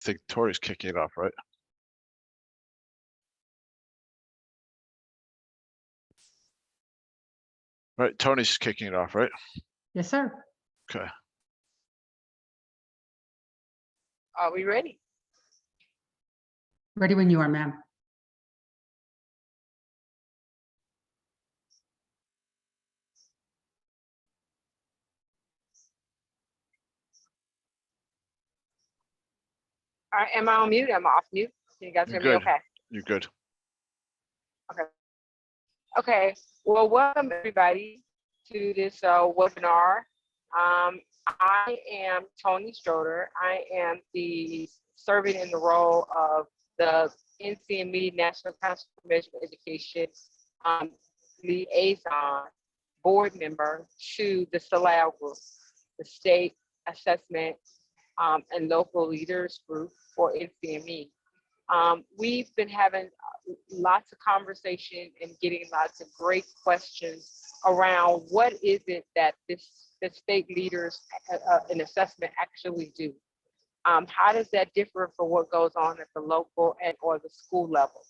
think Tori's kicking it off, right? Right, Tony's kicking it off, right? Yes, sir. Okay. Are we ready? Ready when you are, ma'am. All right, am I on mute? Am I off mute? Can you guys hear me okay? You're good. Okay, well, welcome everybody to this webinar. I am Tony Stroter. I am serving in the role of the NCIEA National Council for Measurement Education liaison board member to the SALAL group, the State Assessment and Local Leaders Group for NCIEA. We've been having lots of conversation and getting lots of great questions around what is it that the state leaders in assessment actually do. How does that differ from what goes on at the local and or the school level?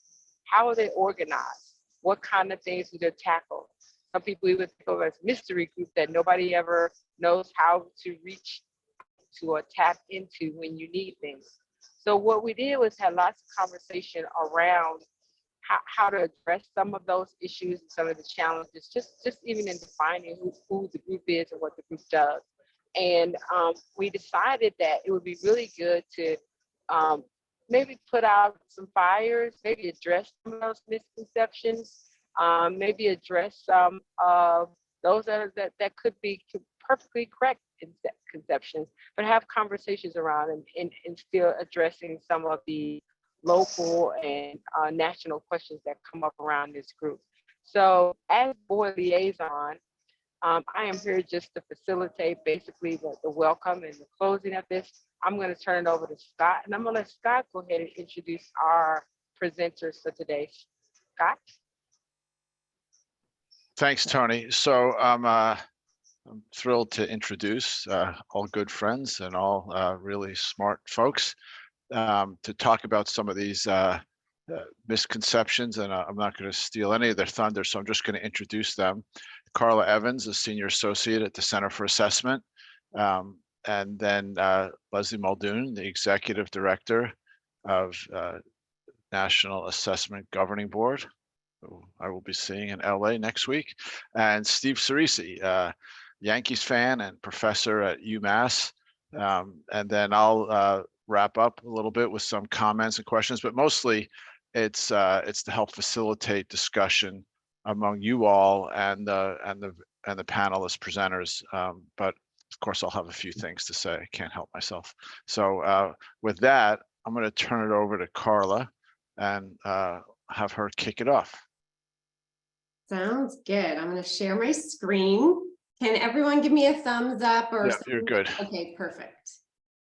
How are they organized? What kind of things do they tackle? Some people even think of as mystery group that nobody ever knows how to reach to or tap into when you need things. So what we did was have lots of conversation around how to address some of those issues and some of the challenges, just even in defining who the group is and what the group does. And we decided that it would be really good to maybe put out some fires, maybe address some of those misconceptions, maybe address some of those that could be perfectly correct conceptions, but have conversations around and still addressing some of the local and national questions that come up around this group. So as board liaison, I am here just to facilitate basically the welcome and the closing of this. I'm going to turn it over to Scott, and I'm going to let Scott go ahead and introduce our presenters for today. Scott? Thanks, Tony. So I'm thrilled to introduce all good friends and all really smart folks to talk about some of these misconceptions, and I'm not going to steal any of their thunder, so I'm just going to introduce them. Carla Evans, a senior associate at the Center for Assessment, and then Lesley Muldoon, the executive director of National Assessment Governing Board, who I will be seeing in LA next week, and Steve Sireci, Yankees fan and professor at UMass, and then I'll wrap up a little bit with some comments and questions, but mostly it's to help facilitate discussion among you all and the panelist presenters. But of course, I'll have a few things to say. I can't help myself. So with that, I'm going to turn it over to Carla and have her kick it off. Sounds good. I'm going to share my screen. Can everyone give me a thumbs up or something? You're good. Okay, perfect.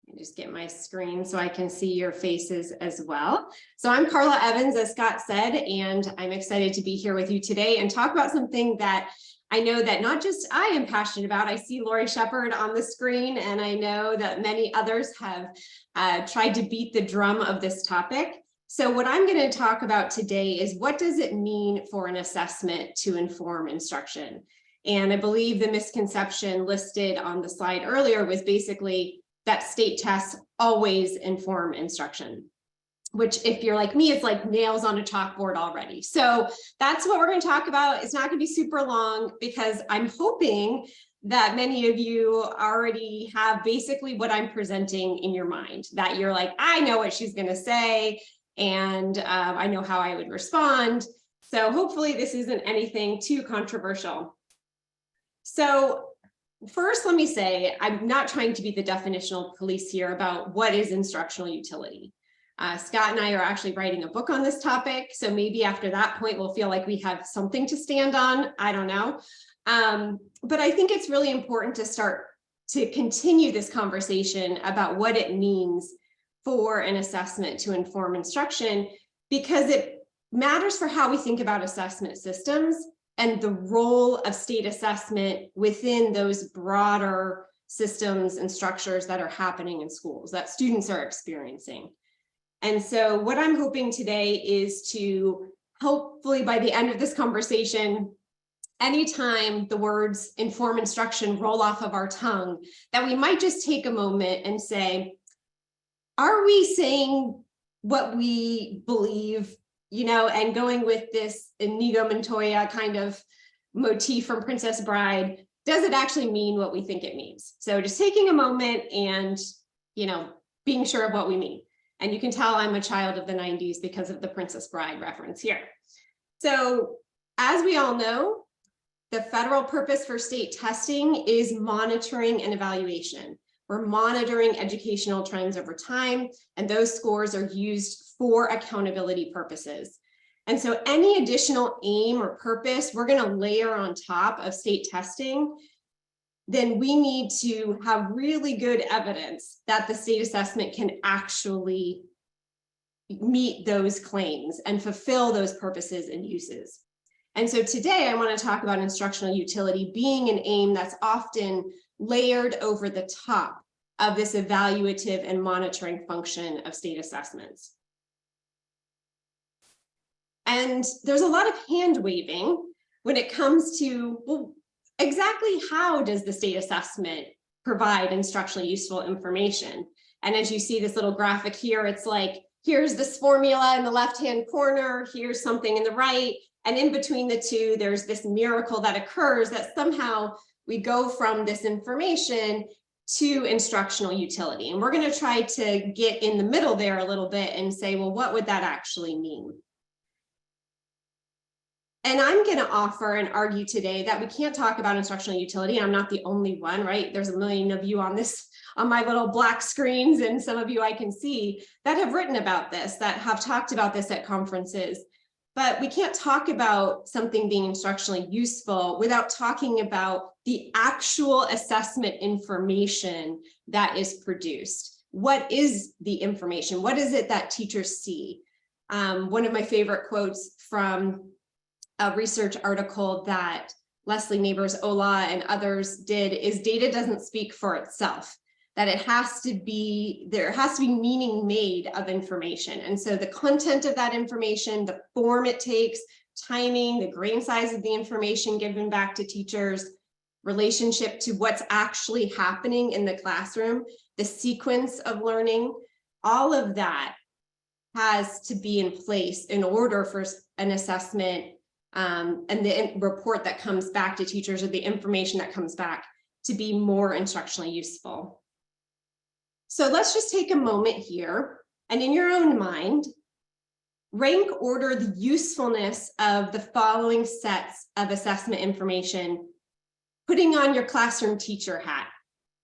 Let me just get my screen so I can see your faces as well. So I'm Carla Evans, as Scott said, and I'm excited to be here with you today and talk about something that I know that not just I am passionate about. I see Lori Shepard on the screen, and I know that many others have tried to beat the drum of this topic. So what I'm going to talk about today is what does it mean for an assessment to inform instruction? And I believe the misconception listed on the slide earlier was basically that state tests always inform instruction, which if you're like me, it's like nails on a chalkboard already. So that's what we're going to talk about. It's not going to be super long because I'm hoping that many of you already have basically what I'm presenting in your mind, that you're like, I know what she's going to say, and I know how I would respond. So hopefully this isn't anything too controversial. So first, let me say, I'm not trying to be the definitional police here about what is instructional utility. Scott and I are actually writing a book on this topic. So maybe after that point, we'll feel like we have something to stand on. I don't know. But I think it's really important to start to continue this conversation about what it means for an assessment to inform instruction, because it matters for how we think about assessment systems and the role of state assessment within those broader systems and structures that are happening in schools that students are experiencing. And so what I'm hoping today is to hopefully by the end of this conversation, anytime the words inform instruction roll off of our tongue, that we might just take a moment and say, are we saying what we believe, you know, and going with this Inigo Montoya kind of motif from Princess Bride, does it actually mean what we think it means? So just taking a moment and, you know, being sure of what we mean. And you can tell I'm a child of the 90s because of the Princess Bride reference here. So as we all know, the federal purpose for state testing is monitoring and evaluation. We're monitoring educational trends over time, and those scores are used for accountability purposes. And so any additional aim or purpose we're going to layer on top of state testing, then we need to have really good evidence that the state assessment can actually meet those claims and fulfill those purposes and uses. And so today I want to talk about instructional utility being an aim that's often layered over the top of this evaluative and monitoring function of state assessments. And there's a lot of hand waving when it comes to, well, exactly how does the state assessment provide instructionally useful information? And as you see this little graphic here, it's like, here's this formula in the left-hand corner, here's something in the right, and in between the two, there's this miracle that occurs that somehow we go from this information to instructional utility. And we're going to try to get in the middle there a little bit and say, well, what would that actually mean? And I'm going to offer and argue today that we can't talk about instructional utility. I'm not the only one, right? There's a million of you on this, on my little black screens, and some of you I can see that have written about this, that have talked about this at conferences. But we can't talk about something being instructionally useful without talking about the actual assessment information that is produced. What is the information? What is it that teachers see? One of my favorite quotes from a research article that Lesley, Neighbors, Ola, and others did is data doesn't speak for itself, that it has to be, there has to be meaning made of information. And so the content of that information, the form it takes, timing, the grain size of the information given back to teachers, relationship to what's actually happening in the classroom, the sequence of learning, all of that has to be in place in order for an assessment and the report that comes back to teachers, or the information that comes back, to be more instructionally useful. So let's just take a moment here and in your own mind, rank order the usefulness of the following sets of assessment information, putting on your classroom teacher hat.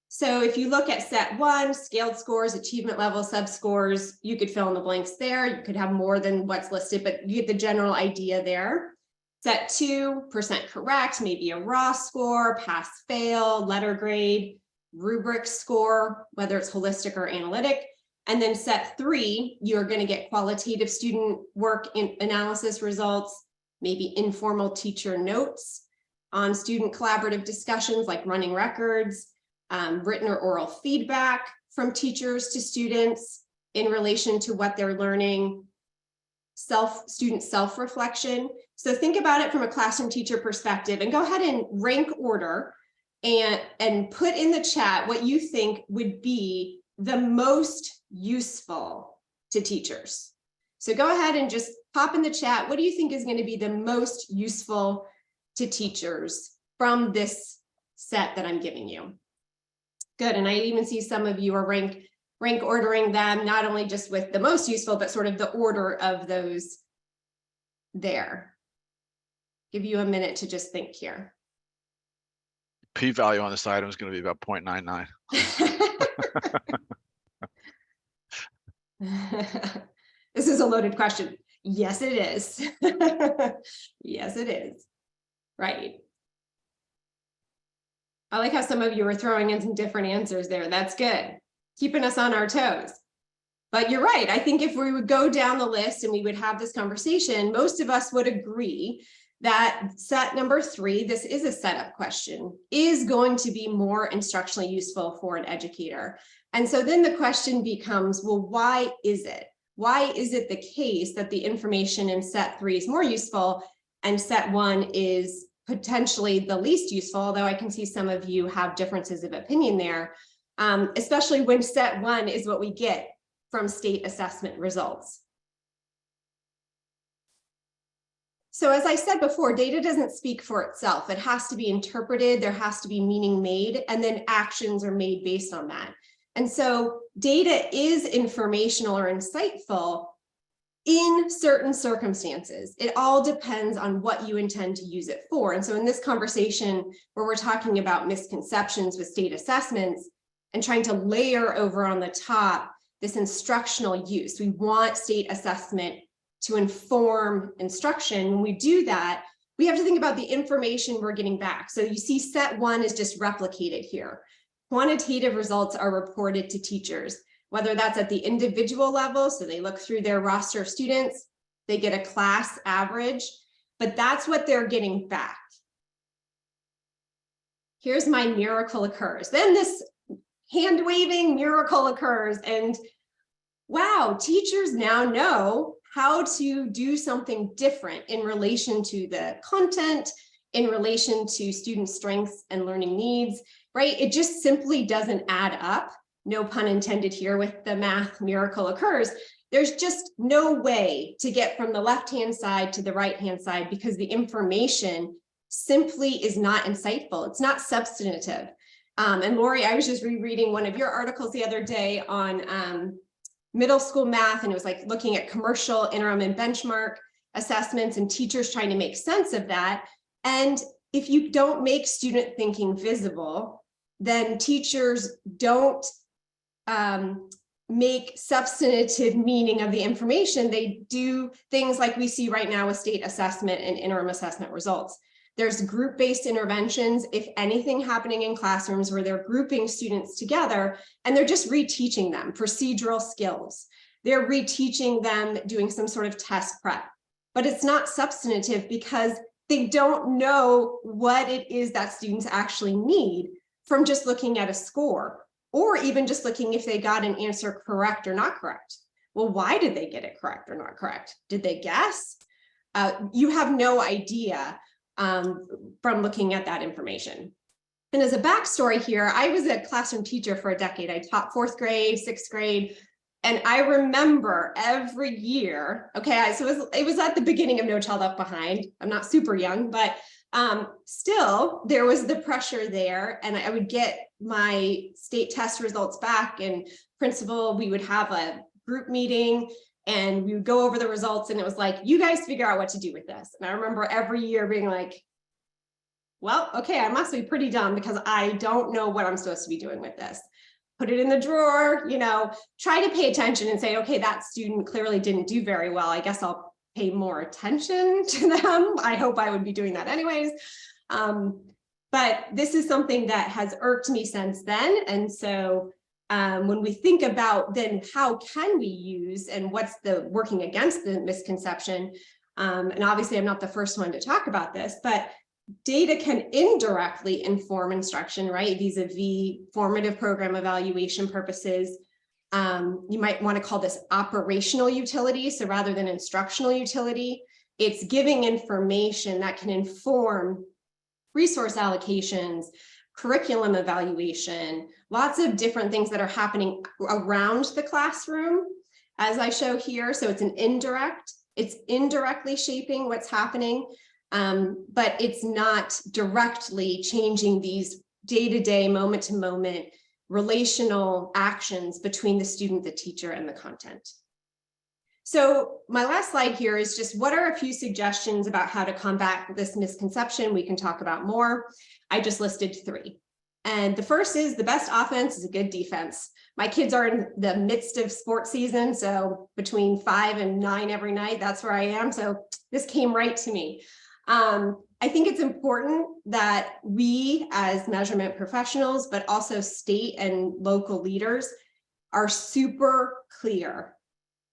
So if you look at set 1, scaled scores, achievement level, subscores, you could fill in the blanks there. You could have more than what's listed, but you get the general idea there. Set 2, percent correct, maybe a raw score, pass, fail, letter grade, rubric score, whether it's holistic or analytic. And then set 3, you're going to get qualitative student work in analysis results, maybe informal teacher notes on student collaborative discussions like running records, written or oral feedback from teachers to students in relation to what they're learning, student self-reflection. So think about it from a classroom teacher perspective and go ahead and rank order and put in the chat what you think would be the most useful to teachers. So go ahead and just pop in the chat. What do you think is going to be the most useful to teachers from this set that I'm giving you? Good. And I even see some of you are rank ordering them, not only just with the most useful, but sort of the order of those there. Give you a minute to just think here. P-value on this item is going to be about 0.99. This is a loaded question. Yes, it is. Yes, it is. Right. I like how some of you are throwing in some different answers there. That's good. Keeping us on our toes. But you're right. I think if we would go down the list and we would have this conversation, most of us would agree that set number 3, this is a setup question, is going to be more instructionally useful for an educator. And so then the question becomes, well, why is it? Why is it the case that the information in set 3 is more useful and set 1 is potentially the least useful, although I can see some of you have differences of opinion there, especially when set 1 is what we get from state assessment results. So as I said before, data doesn't speak for itself. It has to be interpreted, there has to be meaning made, and then actions are made based on that. And so data is informational or insightful in certain circumstances. It all depends on what you intend to use it for. And so in this conversation where we're talking about misconceptions with state assessments and trying to layer over on the top this instructional use, we want state assessment to inform instruction. When we do that, we have to think about the information we're getting back. So you see set 1 is just replicated here. Quantitative results are reported to teachers, whether that's at the individual level, so they look through their roster of students, they get a class average, but that's what they're getting back. Here's my miracle occurs. Then this hand waving miracle occurs, and wow, teachers now know how to do something different in relation to the content, in relation to student strengths and learning needs, right? It just simply doesn't add up. No pun intended here with the math miracle occurs. There's just no way to get from the left-hand side to the right-hand side because the information simply is not insightful. It's not substantive. And Lori, I was just rereading one of your articles the other day on middle school math, and it was like looking at commercial interim and benchmark assessments and teachers trying to make sense of that. And if you don't make student thinking visible, then teachers don't make substantive meaning of the information. They do things like we see right now with state assessment and interim assessment results. There's group-based interventions, if anything, happening in classrooms where they're grouping students together and they're just reteaching them procedural skills. They're reteaching them doing some sort of test prep, but it's not substantive because they don't know what it is that students actually need from just looking at a score, or even just looking if they got an answer correct or not correct. Well, why did they get it correct or not correct? Did they guess? You have no idea from looking at that information. And as a backstory here, I was a classroom teacher for a decade. I taught 4th grade, 6th grade, and I remember every year, okay, so it was at the beginning of No Child Left Behind. I'm not super young, but still there was the pressure there, and I would get my state test results back, and principal, we would have a group meeting and we would go over the results, and it was like, you guys figure out what to do with this. And I remember every year being like, well, okay, I must be pretty dumb because I don't know what I'm supposed to be doing with this. Put it in the drawer, you know, try to pay attention and say, okay, that student clearly didn't do very well. I guess I'll pay more attention to them. I hope I would be doing that anyways. But this is something that has irked me since then. And so when we think about then how can we use and what's the working against the misconception, and obviously I'm not the first one to talk about this, but data can indirectly inform instruction, right? Vis-a-vis formative program evaluation purposes. You might want to call this operational utility. So rather than instructional utility, it's giving information that can inform resource allocations, curriculum evaluation, lots of different things that are happening around the classroom, as I show here. So it's it's indirectly shaping what's happening, but it's not directly changing these day-to-day, moment-to-moment relational actions between the student, the teacher, and the content. So my last slide here is just what are a few suggestions about how to combat this misconception. We can talk about more. I just listed 3. And the first is the best offense is a good defense. My kids are in the midst of sports season, so between 5 and 9 every night, that's where I am. So this came right to me. I think it's important that we as measurement professionals, but also state and local leaders are super clear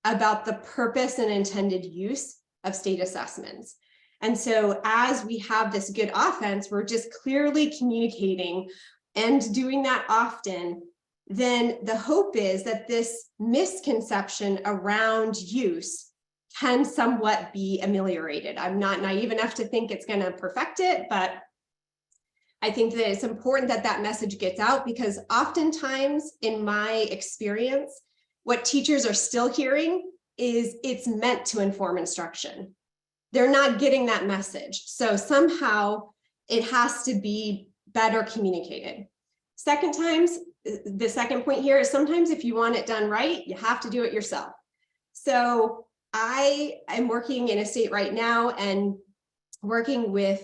about the purpose and intended use of state assessments. And so as we have this good offense, we're just clearly communicating and doing that often, then the hope is that this misconception around use can somewhat be ameliorated. I'm not naive enough to think it's going to perfect it, but I think that it's important that that message gets out, because oftentimes in my experience, what teachers are still hearing is it's meant to inform instruction. They're not getting that message. So somehow it has to be better communicated. The second point here is sometimes if you want it done right, you have to do it yourself. So I am working in a state right now and working with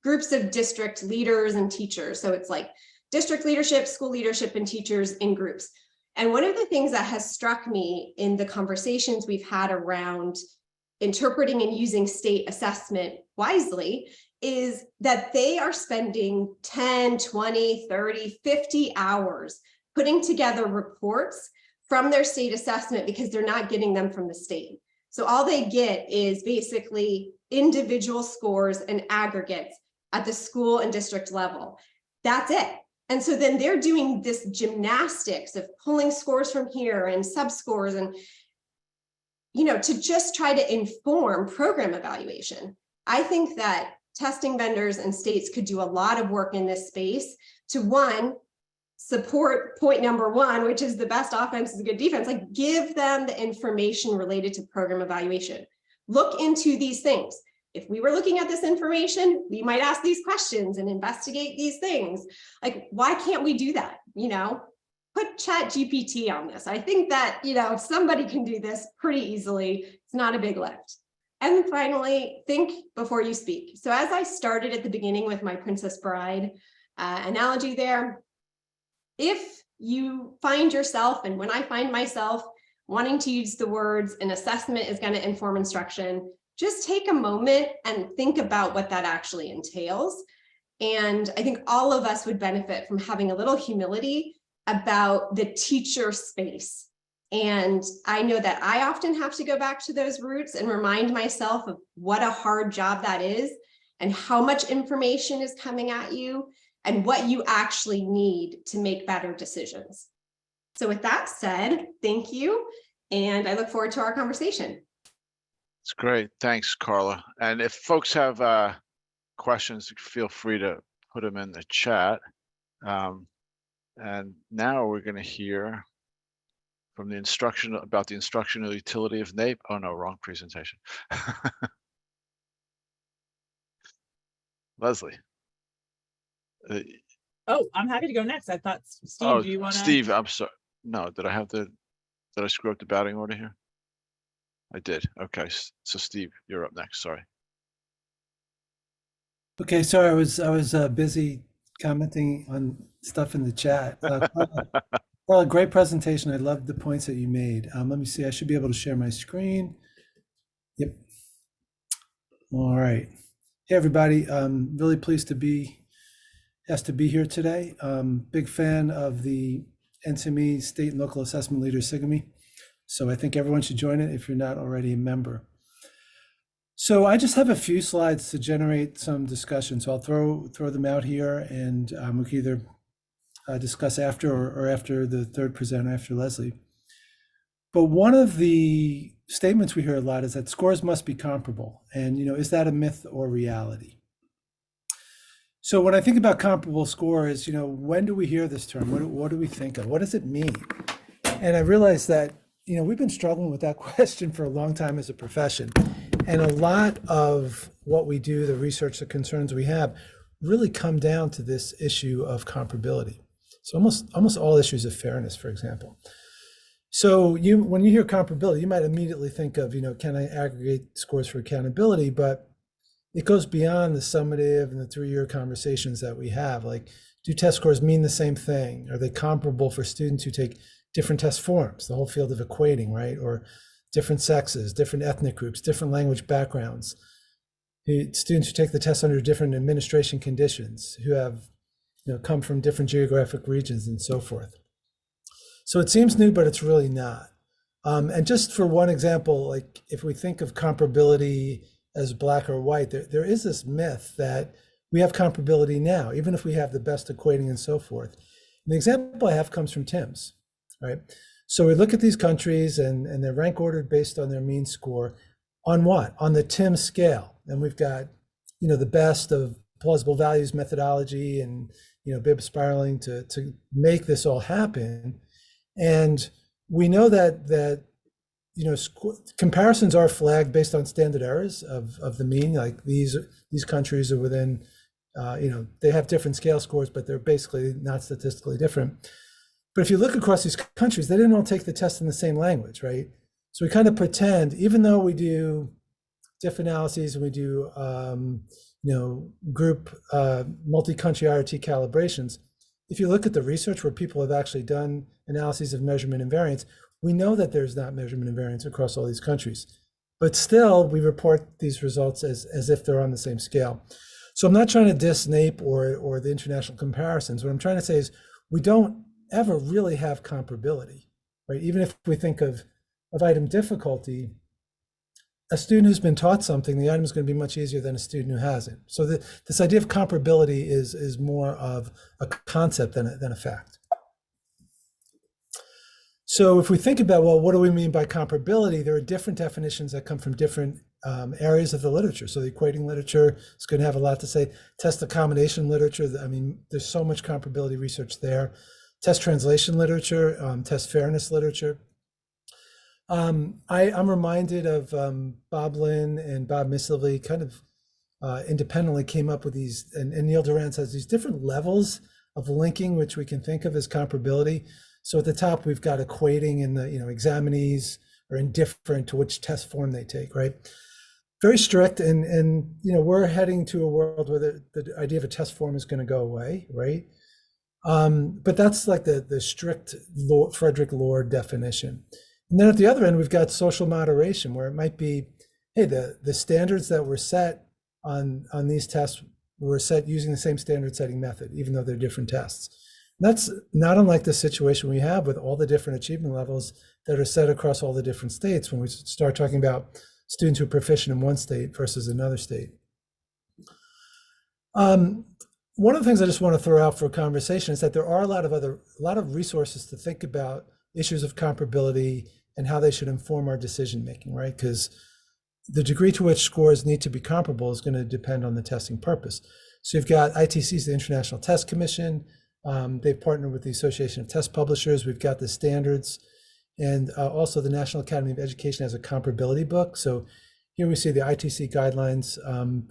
groups of district leaders and teachers. So it's like district leadership, school leadership, and teachers in groups. And one of the things that has struck me in the conversations we've had around interpreting and using state assessment wisely is that they are spending 10, 20, 30, 50 hours putting together reports from their state assessment because they're not getting them from the state. So all they get is basically individual scores and aggregates at the school and district level. That's it. And so then they're doing this gymnastics of pulling scores from here and sub-scores and, to just try to inform program evaluation. I think that testing vendors and states could do a lot of work in this space to, one, support point number one, which is the best offense is a good defense, like give them the information related to program evaluation. Look into these things. If we were looking at this information, we might ask these questions and investigate these things. Like, why can't we do that? Put ChatGPT on this. I think that, somebody can do this pretty easily. It's not a big lift. And finally, think before you speak. So as I started at the beginning with my Princess Bride analogy there, if you find yourself, and when I find myself wanting to use the words, an assessment is going to inform instruction, just take a moment and think about what that actually entails. And I think all of us would benefit from having a little humility about the teacher space. And I know that I often have to go back to those roots and remind myself of what a hard job that is and how much information is coming at you and what you actually need to make better decisions. So with that said, thank you. And I look forward to our conversation. It's great. Thanks, Carla. And if folks have questions, feel free to put them in the chat. And now we're going to hear from the instructional utility of NAEP. Oh no, wrong presentation. Lesley. Oh, I'm happy to go next. I thought, Steve, do you want to? Steve, I'm sorry. No, did I screw up the batting order here? I did. Okay, so Steve, you're up next. Sorry. Okay, sorry, I was busy commenting on stuff in the chat. Well, a great presentation. I loved the points that you made. Let me see. I should be able to share my screen. Yep. All right. Hey, everybody. Really pleased to be here today. Big fan of the NCIEA State and Local Assessment Leaders SIGME. So I think everyone should join it if you're not already a member. So I just have a few slides to generate some discussion. So I'll throw them out here, and we can either discuss after or after the third presenter, after Lesley. But one of the statements we hear a lot is that scores must be comparable. And, is that a myth or reality? So when I think about comparable scores, when do we hear this term? What do we think of? What does it mean? And I realized that, we've been struggling with that question for a long time as a profession. And a lot of what we do, the research, the concerns we have, really come down to this issue of comparability. So almost all issues of fairness, for example. So when you hear comparability, you might immediately think of, can I aggregate scores for accountability? But it goes beyond the summative and the 3-year conversations that we have. Like, do test scores mean the same thing? Are they comparable for students who take different test forms, the whole field of equating, right? Or different sexes, different ethnic groups, different language backgrounds, students who take the test under different administration conditions, who have come from different geographic regions and so forth. So it seems new, but it's really not. And just for one example, like if we think of comparability as black or white. There is this myth that we have comparability now, even if we have the best equating and so forth. And the example I have comes from TIMSS, right? So we look at these countries and they're rank ordered based on their mean score on what? On the TIMSS scale. And we've got, the best of plausible values methodology and, Bibb spiraling to make this all happen. And we know that comparisons are flagged based on standard errors of the mean. Like these countries are within, they have different scale scores, but they're basically not statistically different. But if you look across these countries, they didn't all take the test in the same language, right? So we kind of pretend, even though we do diff analyses and we do, group multi-country IRT calibrations, if you look at the research where people have actually done analyses of measurement and variance, we know that there's not measurement and variance across all these countries. But still, we report these results as if they're on the same scale. So I'm not trying to diss NAEP or the international comparisons. What I'm trying to say is we don't ever really have comparability, right? Even if we think of item difficulty, a student who's been taught something, the item is going to be much easier than a student who hasn't. So this idea of comparability is more of a concept than a fact. So if we think about, well, what do we mean by comparability? There are different definitions that come from different areas of the literature. So the equating literature is going to have a lot to say. Test accommodation literature, there's so much comparability research there. Test translation literature, test fairness literature. I'm reminded of Bob Lynn and Bob Missley kind of independently came up with these, and Neil Durant has these different levels of linking, which we can think of as comparability. So at the top, we've got equating, and the examinees are indifferent to which test form they take, right? Very strict, and we're heading to a world where the idea of a test form is going to go away, right? But that's like the strict Frederick Lord definition. And then at the other end, we've got social moderation, where it might be, hey, the standards that were set on these tests were set using the same standard setting method, even though they're different tests. And that's not unlike the situation we have with all the different achievement levels that are set across all the different states when we start talking about students who are proficient in one state versus another state. One of the things I just want to throw out for conversation is that there are a lot of resources to think about issues of comparability and how they should inform our decision making, right? Because the degree to which scores need to be comparable is going to depend on the testing purpose. So you've got ITC's, the International Test Commission. They've partnered with the Association of Test Publishers. We've got the standards, and also the National Academy of Education has a comparability book. So here we see the ITC guidelines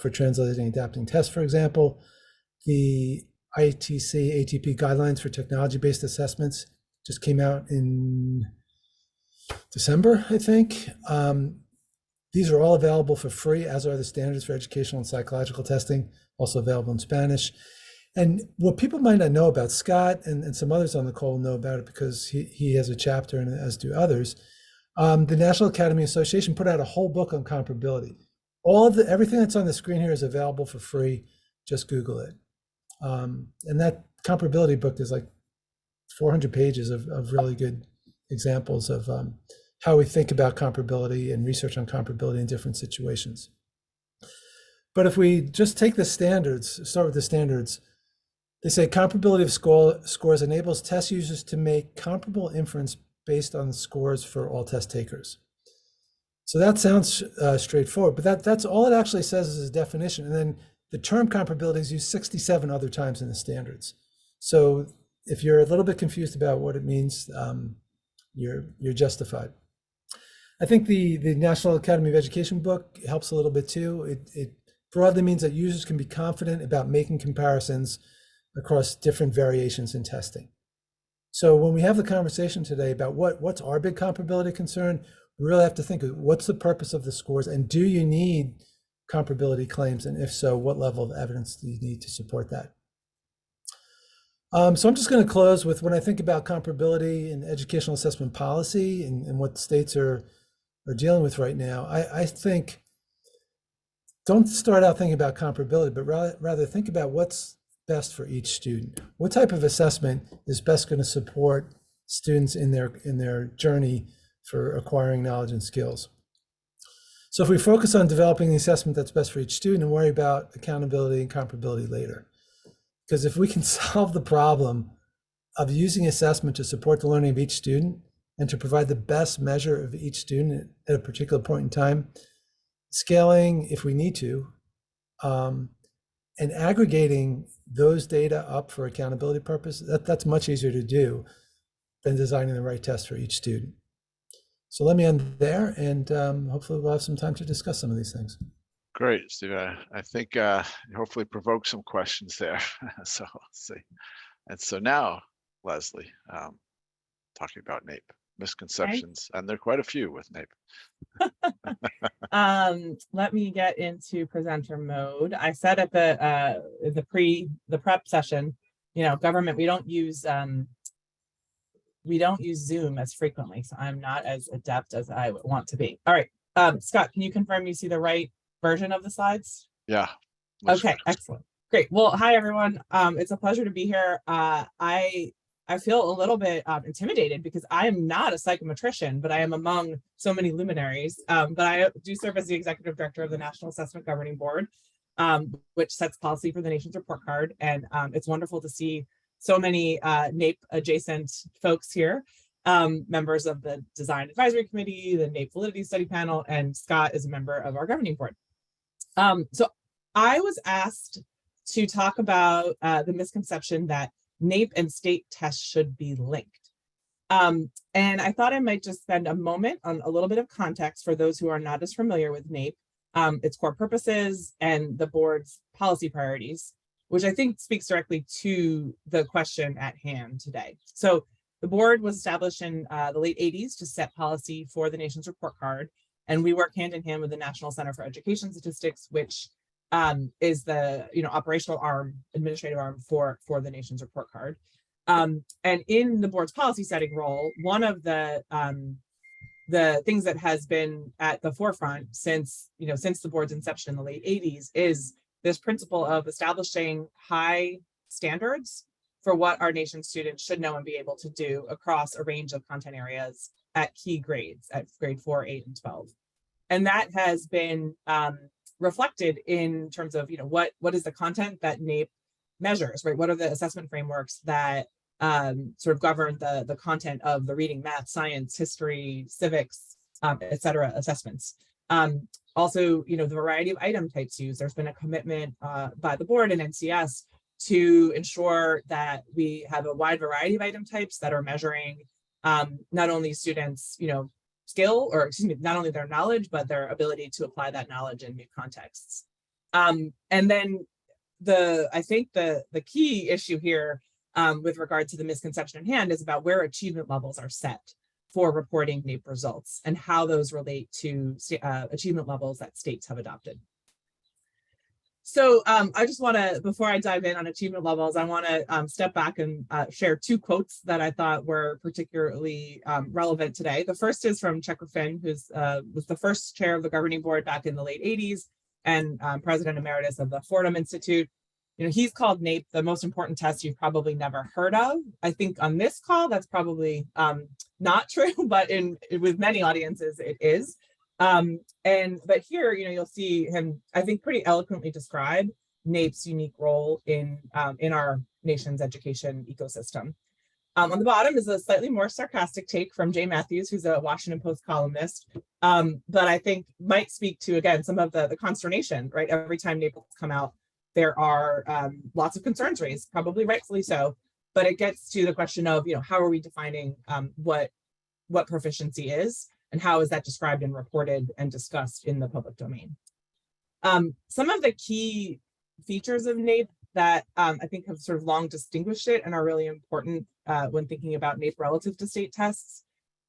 for translating and adapting tests, for example. The ITC ATP guidelines for technology-based assessments just came out in December, I think. These are all available for free, as are the standards for educational and psychological testing, also available in Spanish. And what people might not know about, Scott and some others on the call know about it because he has a chapter, and as do others. The National Academy Association put out a whole book on comparability. Everything that's on the screen here is available for free. Just Google it. And that comparability book is like 400 pages of really good examples of how we think about comparability and research on comparability in different situations. But if we just take the standards, start with the standards, they say comparability of scores enables test users to make comparable inference based on scores for all test takers. So that sounds straightforward, but that's all it actually says is a definition. And then the term comparability is used 67 other times in the standards. So if you're a little bit confused about what it means, you're justified. I think the National Academy of Education book helps a little bit too. It broadly means that users can be confident about making comparisons across different variations in testing. So when we have the conversation today about what's our big comparability concern, we really have to think of what's the purpose of the scores, and do you need comparability claims? And if so, what level of evidence do you need to support that? So I'm just going to close with, when I think about comparability in educational assessment policy and what states are dealing with right now, I think, don't start out thinking about comparability, but rather think about what's best for each student. What type of assessment is best going to support students in their journey for acquiring knowledge and skills? So if we focus on developing the assessment that's best for each student and worry about accountability and comparability later. Because if we can solve the problem of using assessment to support the learning of each student and to provide the best measure of each student at a particular point in time, scaling if we need to, and aggregating those data up for accountability purposes, that's much easier to do than designing the right test for each student. So let me end there, and hopefully we'll have some time to discuss some of these things. Great, Steve. I think hopefully provoke some questions there. So let's see. And so now, Lesley, talking about NAEP misconceptions, and there are quite a few with NAEP. Let me get into presenter mode. I said at the prep session, government, we don't use Zoom as frequently, so I'm not as adept as I would want to be. All right, Scott, can you confirm you see the right version of the slides? Yeah. Okay, excellent. Great. Well, hi everyone. It's a pleasure to be here. I feel a little bit intimidated because I am not a psychometrician, but I am among so many luminaries. But I do serve as the executive director of the National Assessment Governing Board, which sets policy for the nation's report card. And it's wonderful to see so many NAEP adjacent folks here, members of the Design Advisory Committee, the NAEP Validity Study Panel, and Scott is a member of our governing board. So I was asked to talk about the misconception that NAEP and state tests should be linked. And I thought I might just spend a moment on a little bit of context for those who are not as familiar with NAEP, its core purposes, and the board's policy priorities, which I think speaks directly to the question at hand today. So the board was established in the late 80s to set policy for the nation's report card. And we work hand in hand with the National Center for Education Statistics, which is the operational arm, administrative arm for the nation's report card. And in the board's policy setting role, one of the things that has been at the forefront since the board's inception in the late 80s is this principle of establishing high standards for what our nation's students should know and be able to do across a range of content areas at key grades, at grade 4, 8, and 12. And that has been reflected in terms of what is the content that NAEP measures, right? What are the assessment frameworks that sort of govern the content of the reading, math, science, history, civics, et cetera, assessments. Also, the variety of item types used. There's been a commitment by the board and NCS to ensure that we have a wide variety of item types that are measuring not only students, skill, or excuse me, not only their knowledge, but their ability to apply that knowledge in new contexts. And then I think the key issue here with regard to the misconception at hand is about where achievement levels are set for reporting NAEP results and how those relate to achievement levels that states have adopted. So I just want to, before I dive in on achievement levels, I want to step back and share two quotes that I thought were particularly relevant today. The first is from Checker Finn, who was the first chair of the governing board back in the late 80s and president emeritus of the Fordham Institute. He's called NAEP the most important test you've probably never heard of. I think on this call, that's probably not true, but with many audiences, it is. But here, you'll see him, I think, pretty eloquently describe NAEP's unique role in our nation's education ecosystem. On the bottom is a slightly more sarcastic take from Jay Matthews, who's a Washington Post columnist, but I think might speak to, again, some of the consternation, right? Every time NAEP come out, there are lots of concerns raised, probably rightfully so, but it gets to the question of, how are we defining what proficiency is, and how is that described and reported and discussed in the public domain? Some of the key features of NAEP that I think have sort of long distinguished it and are really important when thinking about NAEP relative to state tests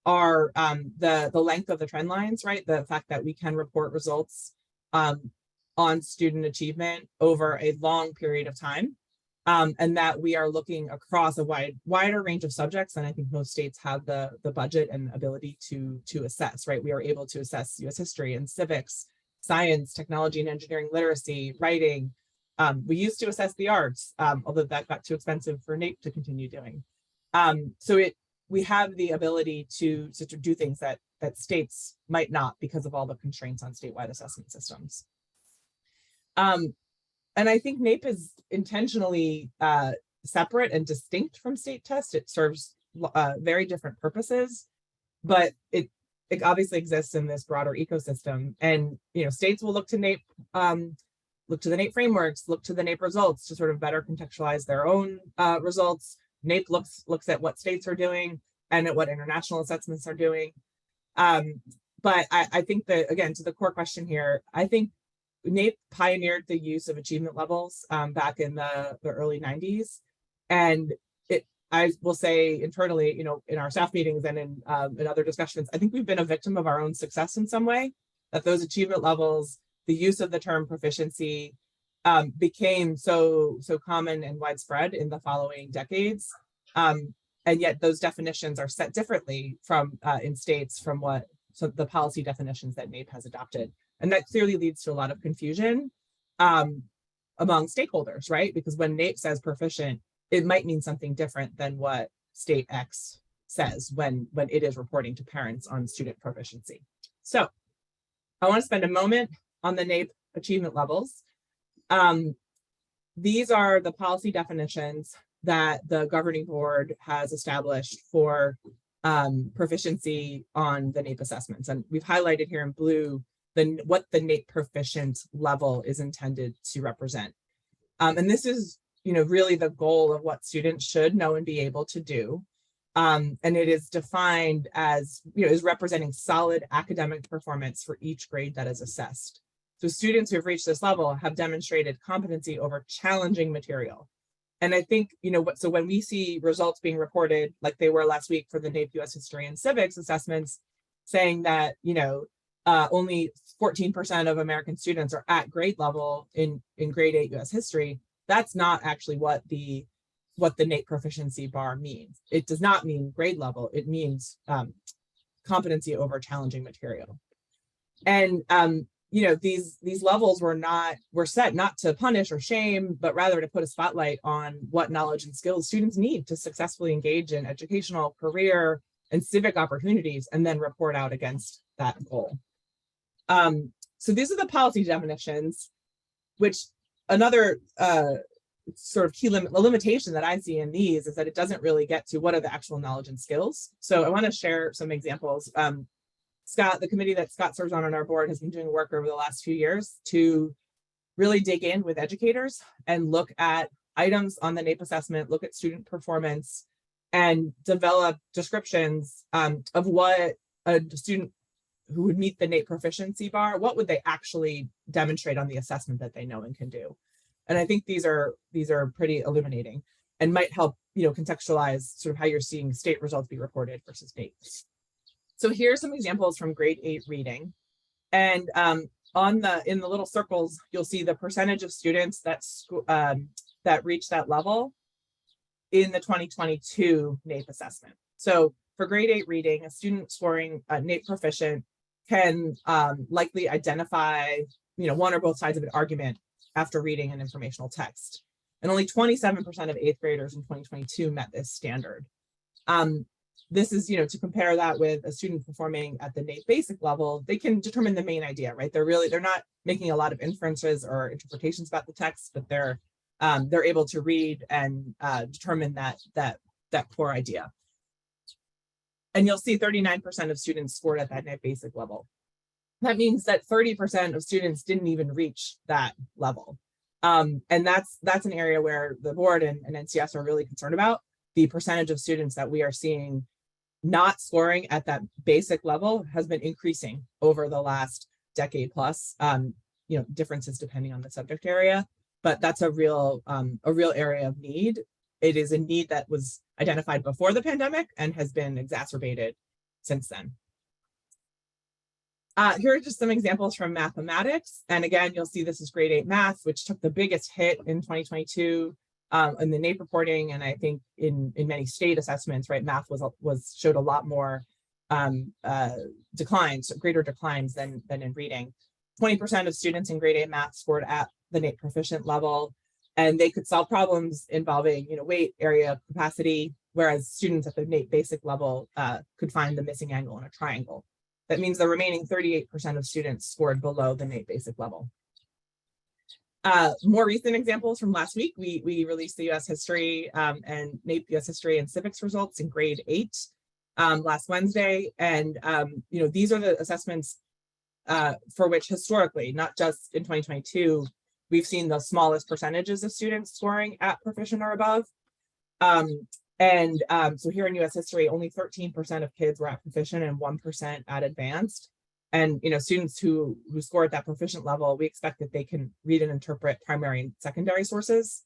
are the length of the trend lines, right? The fact that we can report results on student achievement over a long period of time, and that we are looking across a wider range of subjects than I think most states have the budget and ability to assess, right? We are able to assess US history and civics, science, technology and engineering literacy, writing. We used to assess the arts, although that got too expensive for NAEP to continue doing. So we have the ability to do things that that states might not because of all the constraints on statewide assessment systems. And I think NAEP is intentionally separate and distinct from state tests. It serves very different purposes, but it obviously exists in this broader ecosystem. And states will look to NAEP, look to the NAEP frameworks, look to the NAEP results to sort of better contextualize their own results. NAEP looks at what states are doing and at what international assessments are doing. But I think that, again, to the core question here, I think NAEP pioneered the use of achievement levels back in the early 90s. And I will say internally, in our staff meetings and in other discussions, I think we've been a victim of our own success in some way, that those achievement levels, the use of the term proficiency became so common and widespread in the following decades. And yet those definitions are set differently from in states from the policy definitions that NAEP has adopted. And that clearly leads to a lot of confusion among stakeholders, right? Because when NAEP says proficient, it might mean something different than what state X says when it is reporting to parents on student proficiency. So I want to spend a moment on the NAEP achievement levels. These are the policy definitions that the governing board has established for proficiency on the NAEP assessments. And we've highlighted here in blue what the NAEP proficient level is intended to represent. And this is really the goal of what students should know and be able to do. And it is defined as, is representing solid academic performance for each grade that is assessed. So students who have reached this level have demonstrated competency over challenging material. And I think, so when we see results being reported like they were last week for the NAEP US History and Civics assessments, saying that, only 14% of American students are at grade level in grade 8 US History, that's not actually what the NAEP proficiency bar means. It does not mean grade level. It means competency over challenging material. And these levels were set not to punish or shame, but rather to put a spotlight on what knowledge and skills students need to successfully engage in educational, career, and civic opportunities, and then report out against that goal. So these are the policy definitions, which another sort of key limitation that I see in these is that it doesn't really get to what are the actual knowledge and skills. So I want to share some examples. Scott, the committee that Scott serves on our board, has been doing work over the last few years to really dig in with educators and look at items on the NAEP assessment, look at student performance, and develop descriptions of what a student who would meet the NAEP proficiency bar, what would they actually demonstrate on the assessment that they know and can do. And I think these are pretty illuminating and might help contextualize sort of how you're seeing state results be reported versus NAEP. So here's some examples from grade 8 reading. And in the little circles, you'll see the percentage of students that reach that level in the 2022 NAEP assessment. So for grade 8 reading, a student scoring NAEP proficient can likely identify one or both sides of an argument after reading an informational text. And only 27% of 8th graders in 2022 met this standard. This is, to compare that with a student performing at the NAEP basic level, they can determine the main idea, right? They're not making a lot of inferences or interpretations about the text, but they're able to read and determine that core idea. And you'll see 39% of students scored at that NAEP basic level. That means that 30% of students didn't even reach that level. And that's an area where the board and NCS are really concerned about. The percentage of students that we are seeing not scoring at that basic level has been increasing over the last decade plus, differences depending on the subject area, but that's a real area of need. It is a need that was identified before the pandemic and has been exacerbated since then. Here are just some examples from mathematics. And again, you'll see this is grade 8 math, which took the biggest hit in 2022 in the NAEP reporting. And I think in many state assessments, right, math showed a lot more declines, greater declines than in reading. 20% of students in grade 8 math scored at the NAEP proficient level, and they could solve problems involving, weight, area, capacity, whereas students at the NAEP basic level could find the missing angle in a triangle. that means the remaining 38% of students scored below the NAEP basic level. More recent examples from last week, we released the US History and NAEP US History and Civics results in grade 8 last Wednesday. And, these are the assessments for which historically, not just in 2022, we've seen the smallest percentages of students scoring at proficient or above. So here in US History, only 13% of kids were at proficient and 1% at advanced. And students who score at that proficient level, we expect that they can read and interpret primary and secondary sources,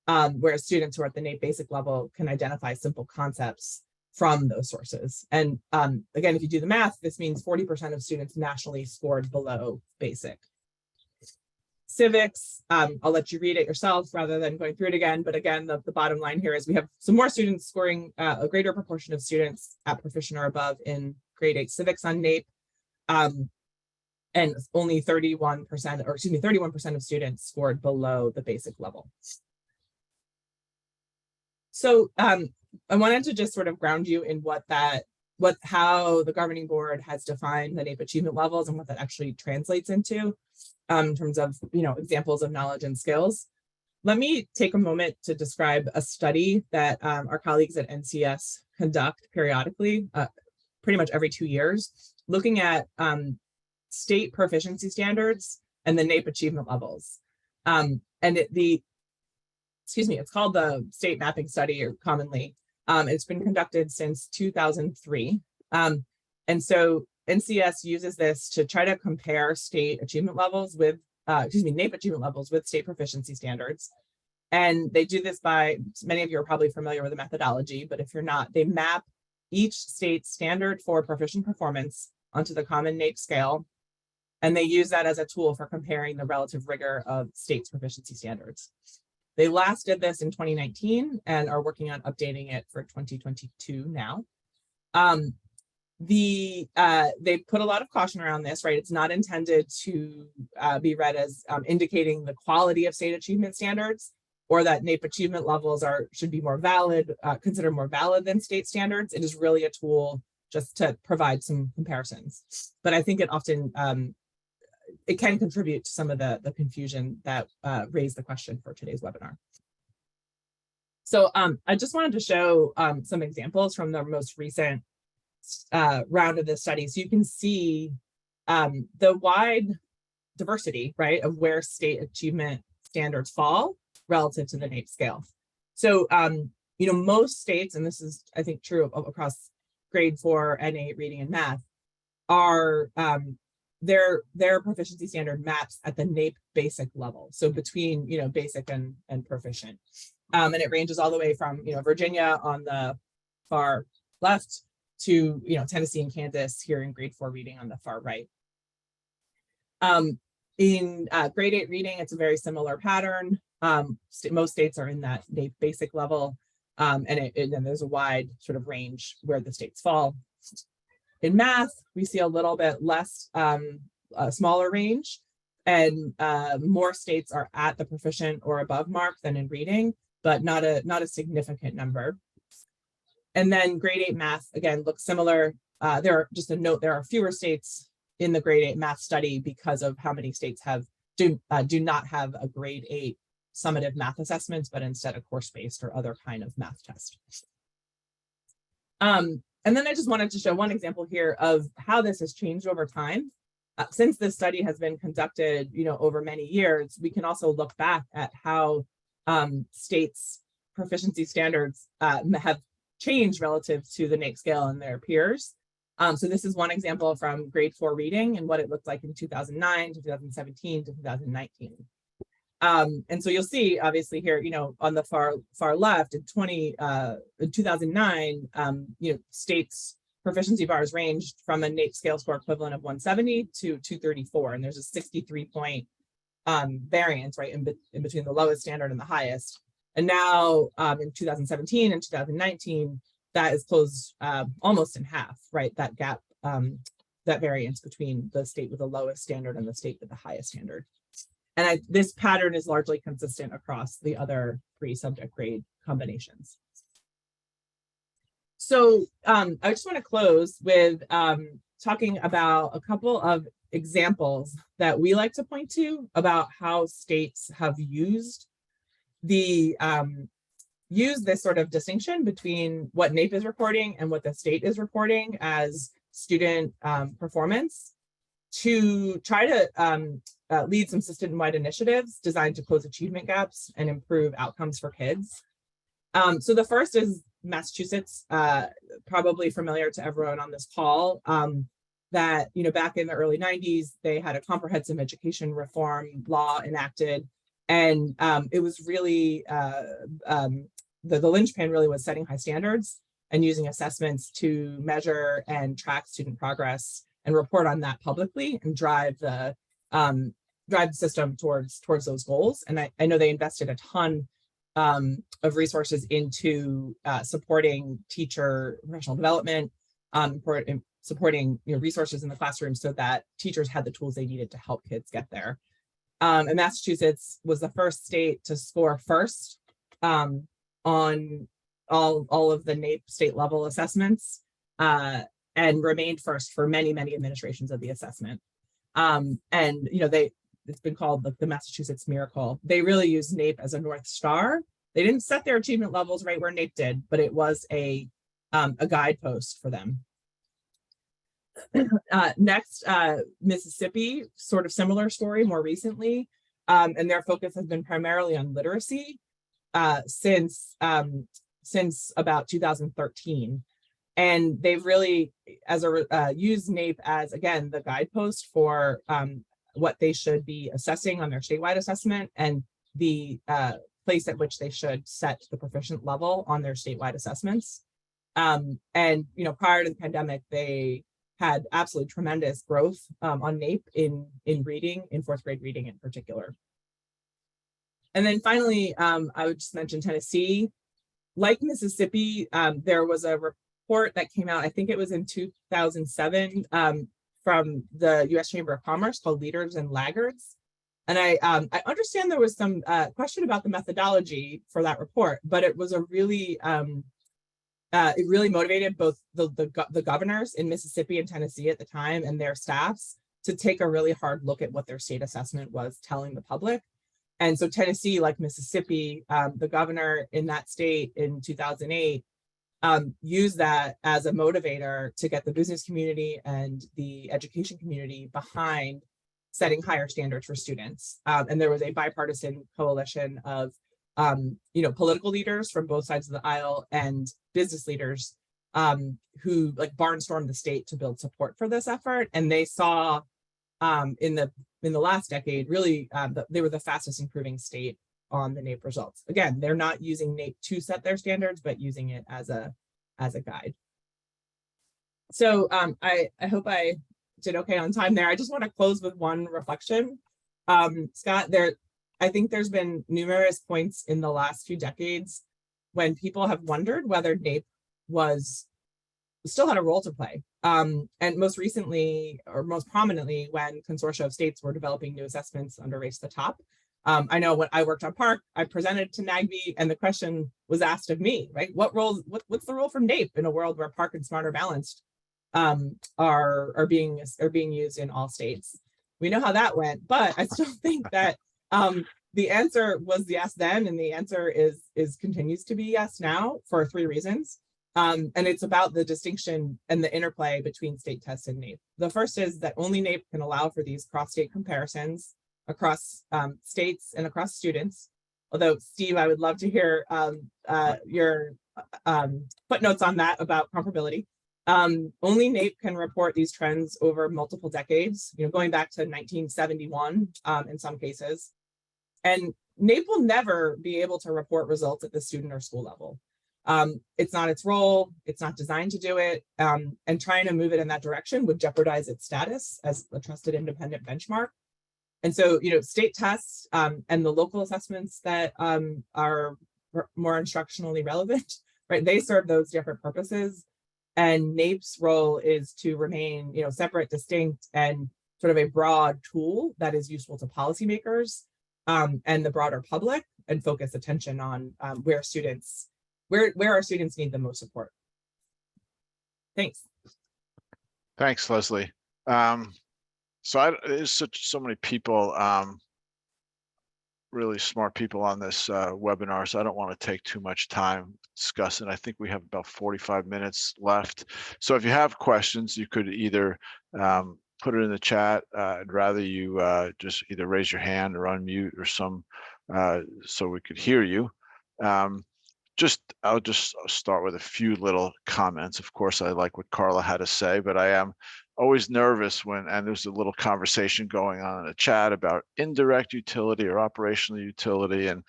whereas students who are at the NAEP basic level can identify simple concepts from those sources. And again, if you do the math, this means 40% of students nationally scored below basic. Civics, I'll let you read it yourself rather than going through it again. But again, the bottom line here is we have some more students scoring, a greater proportion of students at proficient or above in grade 8 civics on NAEP. And only 31% of students scored below the basic level. So I wanted to just sort of ground you in how the governing board has defined the NAEP achievement levels and what that actually translates into in terms of examples of knowledge and skills. Let me take a moment to describe a study that our colleagues at NCS conduct periodically, pretty much every 2 years, looking at state proficiency standards and the NAEP achievement levels. It's called the state mapping study, or commonly. It's been conducted since 2003. And so NCS uses this to try to compare state achievement levels with, NAEP achievement levels with state proficiency standards. And they do this by, many of you are probably familiar with the methodology, but if you're not, they map each state's standard for proficient performance onto the common NAEP scale. And they use that as a tool for comparing the relative rigor of states' proficiency standards. They last did this in 2019 and are working on updating it for 2022 now. They put a lot of caution around this, right? It's not intended to be read as indicating the quality of state achievement standards, or that NAEP achievement levels should be more valid, considered more valid than state standards. It is really a tool just to provide some comparisons. But I think it often, it can contribute to some of the confusion that raised the question for today's webinar. So I just wanted to show some examples from the most recent round of this study. So you can see the wide diversity, right, of where state achievement standards fall relative to the NAEP scale. So, most states, and this is, I think, true across grade 4, NA, reading and math, are their proficiency standard maps at the NAEP basic level. So between, basic and proficient. And it ranges all the way from, Virginia on the far left to, Tennessee and Kansas here in grade 4 reading on the far right. In grade 8 reading, it's a very similar pattern. Most states are in that NAEP basic level, and then there's a wide sort of range where the states fall. In math, we see a little bit less, a smaller range, and more states are at the proficient or above mark than in reading, but not a significant number. And then grade 8 math, again, looks similar. There are fewer states in the grade 8 math study because of how many states do not have a grade 8 summative math assessments, but instead a course-based or other kind of math test. And then I just wanted to show one example here of how this has changed over time. Since this study has been conducted, over many years, we can also look back at how states' proficiency standards have changed relative to the NAEP scale and their peers. So this is one example from grade 4 reading and what it looked like in 2009 to 2017 to 2019. And so you'll see, obviously here, on the far left in 2009, states' proficiency bars ranged from a NAEP scale score equivalent of 170 to 234, and there's a 63-point variance, right, in between the lowest standard and the highest. And now in 2017 and 2019, that is closed almost in half, right? That gap, that variance between the state with the lowest standard and the state with the highest standard. And this pattern is largely consistent across the other 3 subject grade combinations. So I just want to close with talking about a couple of examples that we like to point to about how states have used the use this sort of distinction between what NAEP is reporting and what the state is reporting as student performance to try to lead some system-wide initiatives designed to close achievement gaps and improve outcomes for kids. So the first is Massachusetts, probably familiar to everyone on this call, that, you know, back in the early 90s, they had a comprehensive education reform law enacted. And it was really, the linchpin really was setting high standards and using assessments to measure and track student progress and report on that publicly and drive the system towards those goals. And I know they invested a ton of resources into supporting teacher professional development, supporting resources in the classroom so that teachers had the tools they needed to help kids get there. And Massachusetts was the first state to score first on all of the NAEP state level assessments and remained first for many administrations of the assessment. And it's been called the Massachusetts miracle. They really use NAEP as a North Star. They didn't set their achievement levels right where NAEP did, but it was a guidepost for them. Next, Mississippi, sort of similar story more recently, and their focus has been primarily on literacy since about 2013. And they've really used NAEP as, again, the guidepost for what they should be assessing on their statewide assessment and the place at which they should set the proficient level on their statewide assessments. And, prior to the pandemic, they had absolutely tremendous growth on NAEP in reading, in fourth grade reading in particular. And then finally, I would just mention Tennessee. Like Mississippi, there was a report that came out, I think it was in 2007, from the US Chamber of Commerce called Leaders and Laggards. And I understand there was some question about the methodology for that report, but it was a really, it really motivated both the governors in Mississippi and Tennessee at the time and their staffs to take a really hard look at what their state assessment was telling the public. And so Tennessee, like Mississippi, the governor in that state in 2008 used that as a motivator to get the business community and the education community behind setting higher standards for students. And there was a bipartisan coalition of political leaders from both sides of the aisle and business leaders who barnstormed the state to build support for this effort. And they saw in the last decade, really, they were the fastest improving state on the NAEP results. Again, they're not using NAEP to set their standards, but using it as a guide. So I hope I did okay on time there. I just want to close with one reflection. Scott, I think there's been numerous points in the last few decades when people have wondered whether NAEP still had a role to play. And most recently, or most prominently, when consortia of states were developing new assessments under Race to the Top. I know when I worked on Park, I presented to NAGB and the question was asked of me, right? What's the role for NAEP in a world where Park and Smarter Balanced are being used in all states? We know how that went, but I still think that the answer was yes then, and the answer continues to be yes now for three reasons. And it's about the distinction and the interplay between state tests and NAEP. The first is that only NAEP can allow for these cross-state comparisons across states and across students. Although, Steve, I would love to hear your footnotes on that about comparability. Only NAEP can report these trends over multiple decades, going back to 1971 in some cases. And NAEP will never be able to report results at the student or school level. It's not its role, it's not designed to do it, and trying to move it in that direction would jeopardize its status as a trusted independent benchmark. And so, state tests and the local assessments that are more instructionally relevant, right? They serve those different purposes. And NAEP's role is to remain, separate, distinct, and sort of a broad tool that is useful to policymakers and the broader public, and focus attention on where our students need the most support. Thanks. Thanks, Lesley. There's so many people, really smart people on this webinar, so I don't want to take too much time discussing. I think we have about 45 minutes left. So if you have questions, you could either put it in the chat. I'd rather you just either raise your hand or unmute or so we could hear you. I'll just start with a few little comments. Of course, I like what Carla had to say, but I am always nervous and there's a little conversation going on in the chat about indirect utility or operational utility. And,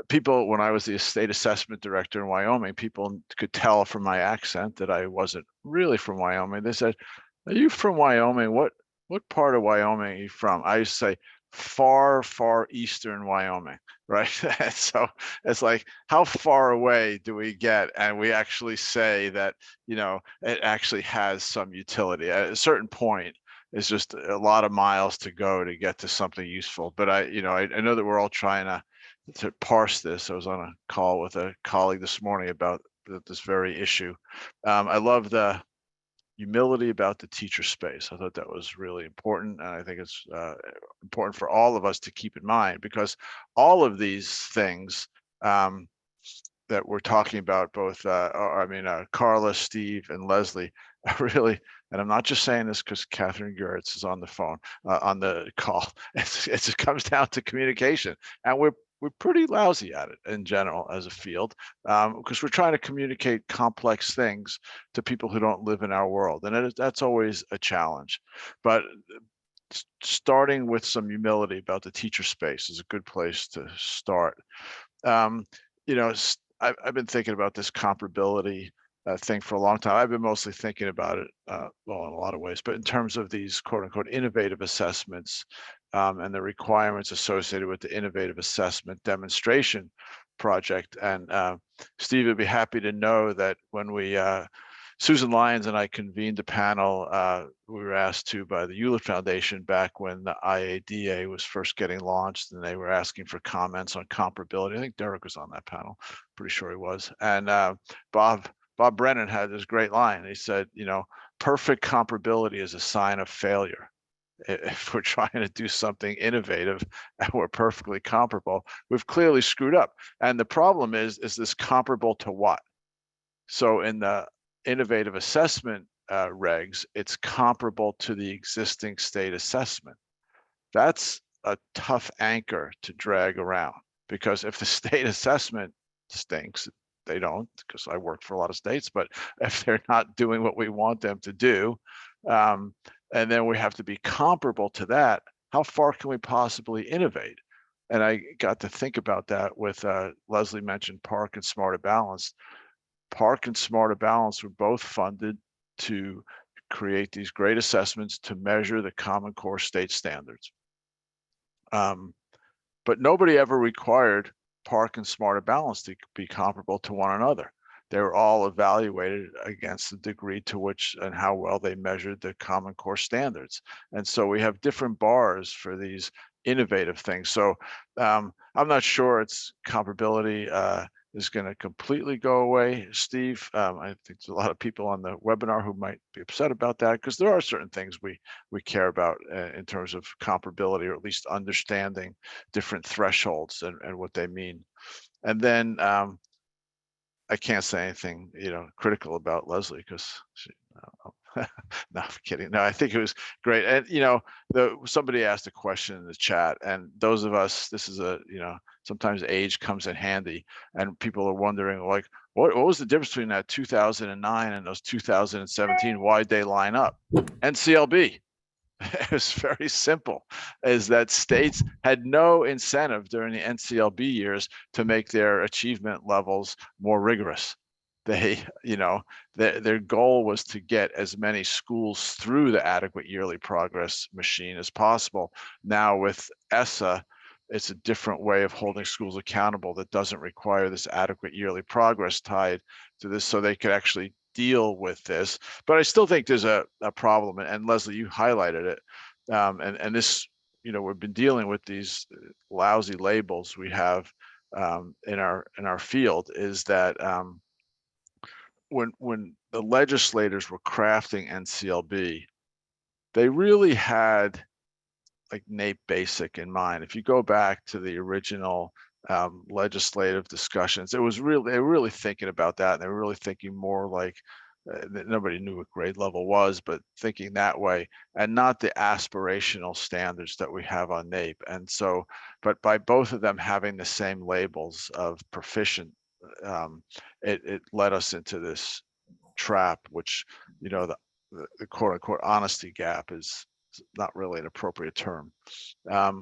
people, when I was the state assessment director in Wyoming, people could tell from my accent that I wasn't really from Wyoming. They said, "Are you from Wyoming? What part of Wyoming are you from?" I used to say, "Far, far eastern Wyoming." Right. So it's like, how far away do we get? And we actually say that, it actually has some utility. At a certain point, it's just a lot of miles to go to get to something useful. But I know that we're all trying to parse this. I was on a call with a colleague this morning about this very issue. I love the humility about the teacher space. I thought that was really important. And I think it's important for all of us to keep in mind, because all of these things that we're talking about, both, Carla, Steve, and Lesley, are really, and I'm not just saying this because Catherine Gertz is on the phone, on the call. It comes down to communication. And we're pretty lousy at it in general as a field, because we're trying to communicate complex things to people who don't live in our world. And that's always a challenge. But starting with some humility about the teacher space is a good place to start. I've been thinking about this comparability thing for a long time. I've been mostly thinking about it, well, in a lot of ways, but in terms of these quote unquote innovative assessments and the requirements associated with the innovative assessment demonstration project. And Steve would be happy to know that when Susan Lyons and I convened a panel, we were asked to by the Hewlett Foundation back when the IADA was first getting launched, and they were asking for comments on comparability. I think Derek was on that panel, pretty sure he was. And Bob Brennan had this great line. He said, perfect comparability is a sign of failure. If we're trying to do something innovative and we're perfectly comparable, we've clearly screwed up. And the problem is this comparable to what? So in the innovative assessment regs, it's comparable to the existing state assessment. That's a tough anchor to drag around, because if the state assessment stinks, they don't, because I work for a lot of states, but if they're not doing what we want them to do, and then we have to be comparable to that, how far can we possibly innovate? And I got to think about that with Lesley mentioned PARCC and Smarter Balanced. PARCC and Smarter Balanced were both funded to create these great assessments to measure the Common Core state standards. But nobody ever required PARCC and Smarter Balanced to be comparable to one another. They were all evaluated against the degree to which and how well they measured the Common Core standards. And so we have different bars for these innovative things. So I'm not sure it's comparability is going to completely go away, Steve. I think there's a lot of people on the webinar who might be upset about that, because there are certain things we care about in terms of comparability, or at least understanding different thresholds and what they mean. And then I can't say anything, critical about Lesley, because no, I'm kidding. No, I think it was great. And, somebody asked a question in the chat, and those of us, this is sometimes age comes in handy, and people are wondering, like, what was the difference between that 2009 and those 2017? Why'd they line up? NCLB. It was very simple, is that states had no incentive during the NCLB years to make their achievement levels more rigorous. They, their goal was to get as many schools through the adequate yearly progress machine as possible. Now with ESSA, it's a different way of holding schools accountable that doesn't require this adequate yearly progress tied to this, so they could actually deal with this. But I still think there's a problem, and Lesley, you highlighted it, and this, we've been dealing with these lousy labels we have in our field, is that when the legislators were crafting NCLB, they really had like NAEP basic in mind. If you go back to the original legislative discussions, they were really thinking about that. And they were really thinking more like nobody knew what grade level was, but thinking that way, and not the aspirational standards that we have on NAEP. And so, but by both of them having the same labels of proficient, it led us into this trap, which, you know, the quote unquote honesty gap is not really an appropriate term. But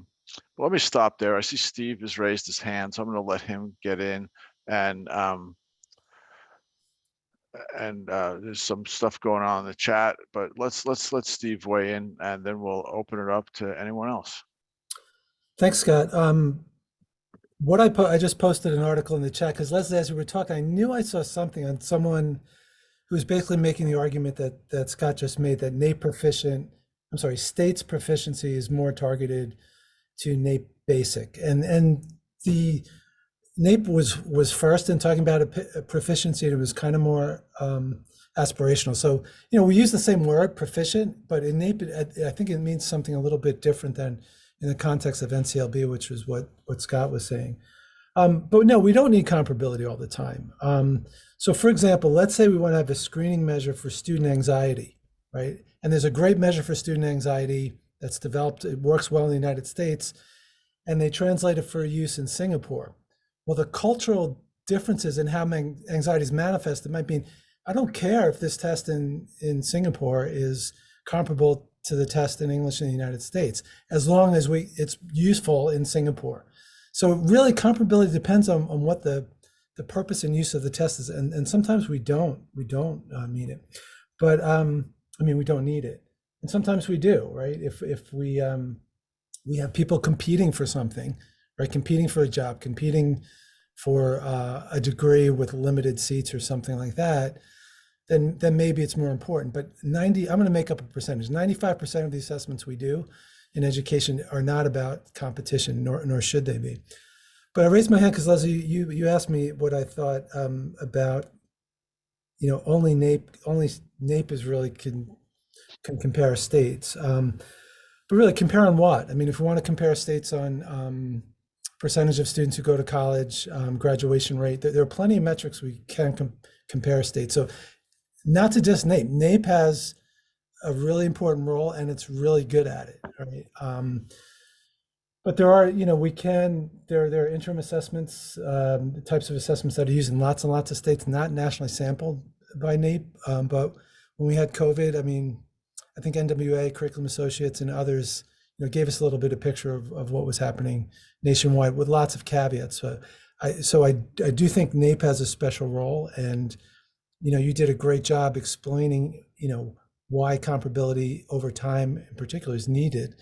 let me stop there. I see Steve has raised his hand, so I'm going to let him get in. And there's some stuff going on in the chat, but let's let Steve weigh in, and then we'll open it up to anyone else. Thanks, Scott. What I just posted an article in the chat because Lesley, as we were talking, I knew I saw something on someone who was basically making the argument that Scott just made, that state's proficiency is more targeted to NAEP basic, and the NAEP was first in talking about a proficiency, and it was kind of more aspirational. So, you know, we use the same word, proficient, but in NAEP, I think it means something a little bit different than in the context of NCLB, which was what Scott was saying. But no, we don't need comparability all the time. So for example, let's say we want to have a screening measure for student anxiety, right? And there's a great measure for student anxiety that's developed. It works well in the United States, and they translate it for use in Singapore. Well, the cultural differences in how anxiety is manifested might mean, I don't care if this test in Singapore is comparable to the test in English in the United States, as long as it's useful in Singapore. So really comparability depends on what the purpose and use of the test is. And sometimes we don't need it, but I mean, we don't need it. And sometimes we do, right? If we have people competing for something, right? Competing for a job, competing for a degree with limited seats or something like that, then maybe it's more important. But I'm going to make up a percentage. 95% of the assessments we do in education are not about competition, nor should they be. But I raised my hand because, Lesley, you asked me what I thought about, you know, only NAEP is really can compare states. But really, compare on what? I mean, if we want to compare states on percentage of students who go to college, graduation rate, there are plenty of metrics we can compare states. So not to just NAEP. NAEP has a really important role, and it's really good at it, right? But there are, you know, there are interim assessments, the types of assessments that are used in lots and lots of states, not nationally sampled by NAEP. But when we had COVID, I mean, I think NWA, Curriculum Associates, and others, you know, gave us a little bit of picture of what was happening nationwide with lots of caveats. So I do think NAEP has a special role, and, you know, you did a great job explaining, you know, why comparability over time in particular is needed.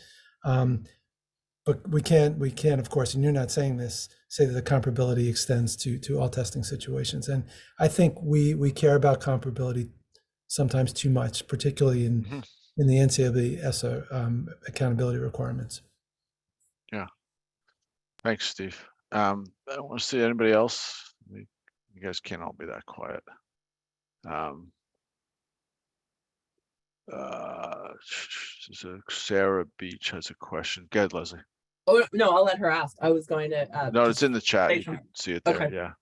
But we can't, of course, and you're not saying this, say that the comparability extends to all testing situations. And I think we care about comparability sometimes too much, particularly in the NCIEA ESSA accountability requirements. Yeah. Thanks, Steve. I don't want to see anybody else. You guys can't all be that quiet. Sarah Beach has a question. Go ahead, Lesley. Oh, no, I'll let her ask. I was going to. No, it's in the chat. You something. can see it there. Okay. Yeah.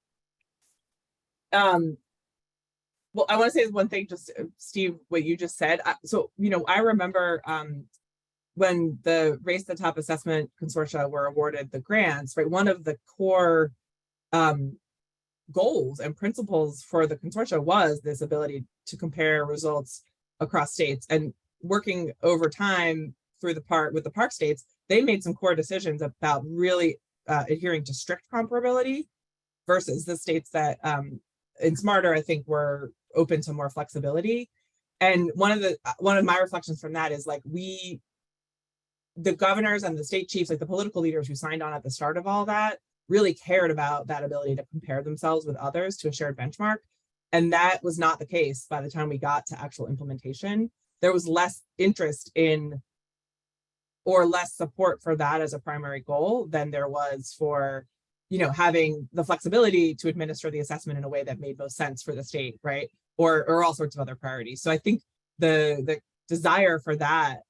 Well, I want to say one thing, just Steve, what you just said. So, you know, I remember when the Race to the Top Assessment Consortia were awarded the grants, right? One of the core goals and principles for the consortia was this ability to compare results across states. And working over time with the park states, they made some core decisions about really adhering to strict comparability versus the states that in Smarter, I think, were open to more flexibility. And one of my reflections from that is like the governors and the state chiefs, like the political leaders who signed on at the start of all that, really cared about that ability to compare themselves with others to a shared benchmark. And that was not the case by the time we got to actual implementation. There was less interest in or less support for that as a primary goal than there was for, you know, having the flexibility to administer the assessment in a way that made most sense for the state, right? or all sorts of other priorities. So I think the desire for that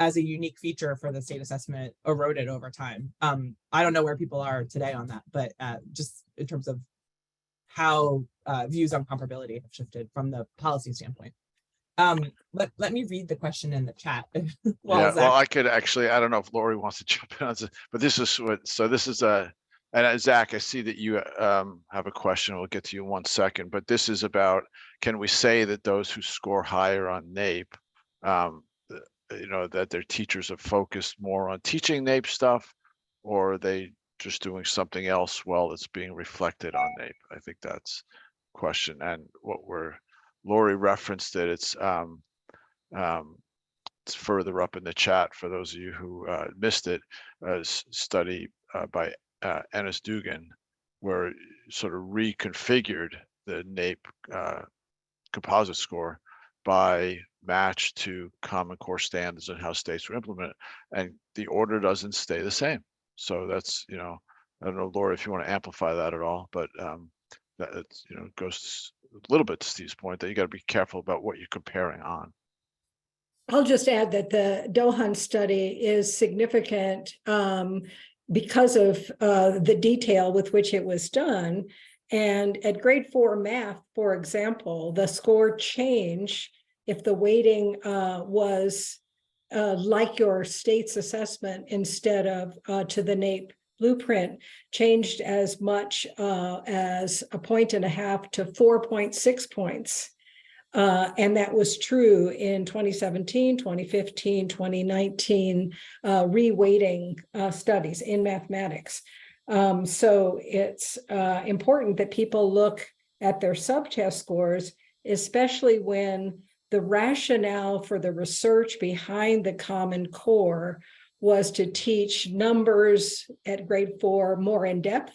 as a unique feature for the state assessment eroded over time. I don't know where people are today on that, but just in terms of how views on comparability have shifted from the policy standpoint. Let me read the question in the chat. Yeah, well, I could actually, I don't know if Lori wants to jump in on this, but this is what, so this is and Zach, I see that you have a question. We'll get to you in 1 second, but this is about, can we say that those who score higher on NAEP, you know, that their teachers are focused more on teaching NAEP stuff, or are they just doing something else while it's being reflected on NAEP? I think that's the question. And what Lori referenced it, it's further up in the chat for those of you who missed it, a study by Ennis Dugan, where it sort of reconfigured the NAEP composite score by match to Common Core standards and how states were implemented, and the order doesn't stay the same. So that's, you know, I don't know, Laura, if you want to amplify that at all, but that, you know, goes a little bit to Steve's point that you got to be careful about what you're comparing on. I'll just add that the Dohan study is significant because of the detail with which it was done. And at grade 4 math, for example, the score change, if the weighting was like your state's assessment instead of to the NAEP blueprint, changed as much as 1.5 points to 4.6 points. And that was true in 2017, 2015, 2019 reweighting studies in mathematics. So it's important that people look at their subtest scores, especially when the rationale for the research behind the Common Core was to teach numbers at grade 4 more in depth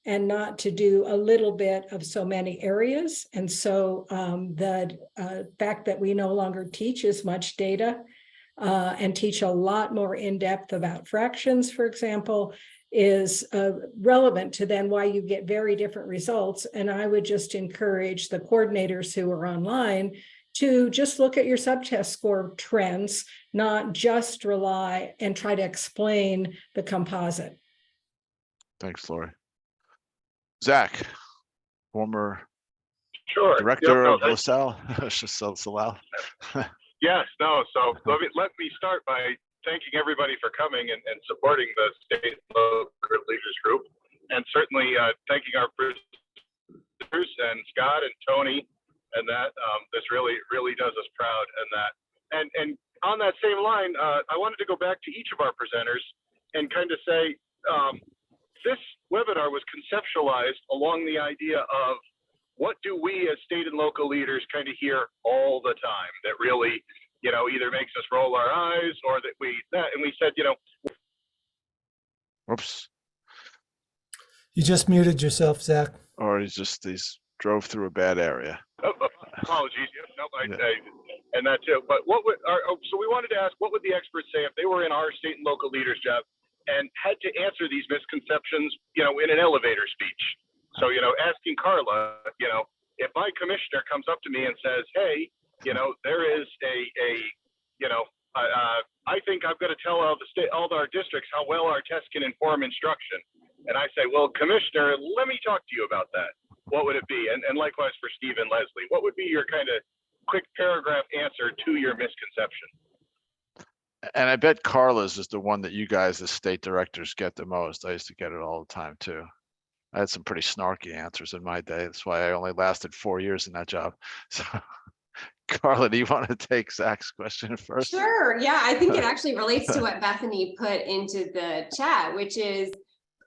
and not to do a little bit of so many areas. And so the fact that we no longer teach as much data and teach a lot more in depth about fractions, for example, is relevant to then why you get very different results. And I would just encourage the coordinators who are online to just look at your subtest score trends, not just rely and try to explain the composite. Thanks, Lori. Zach, former director of LaSalle. Yes, no. So let me start by thanking everybody for coming and supporting the state and local leaders group, and certainly thanking our producers and Scott and Tony, and that this really does us proud. And on that same line, I wanted to go back to each of our presenters and kind of say this webinar was conceptualized along the idea of what do we as state and local leaders kind of hear all the time that really, you know, either makes us roll our eyes or that and we said, you know. Oops. You just muted yourself, Zach. Or he's drove through a bad area. Oh, apologies. No, and that too. But so we wanted to ask, what would the experts say if they were in our state and local leaders' job and had to answer these misconceptions, you know, in an elevator speech? So, you know, asking Carla, you know, if my commissioner comes up to me and says, hey, you know, there is you know, I think I've got to tell all our districts how well our tests can inform instruction. And I say, well, Commissioner, let me talk to you about that. What would it be? And likewise for Steve and Lesley, what would be your kind of quick paragraph answer to your misconception? And I bet Carla's is the one that you guys as state directors get the most. I used to get it all the time too. I had some pretty snarky answers in my day. That's why I only lasted 4 years in that job. So Carla, do you want to take Zach's question first? Sure. Yeah, I think it actually relates to what Bethany put into the chat, which is,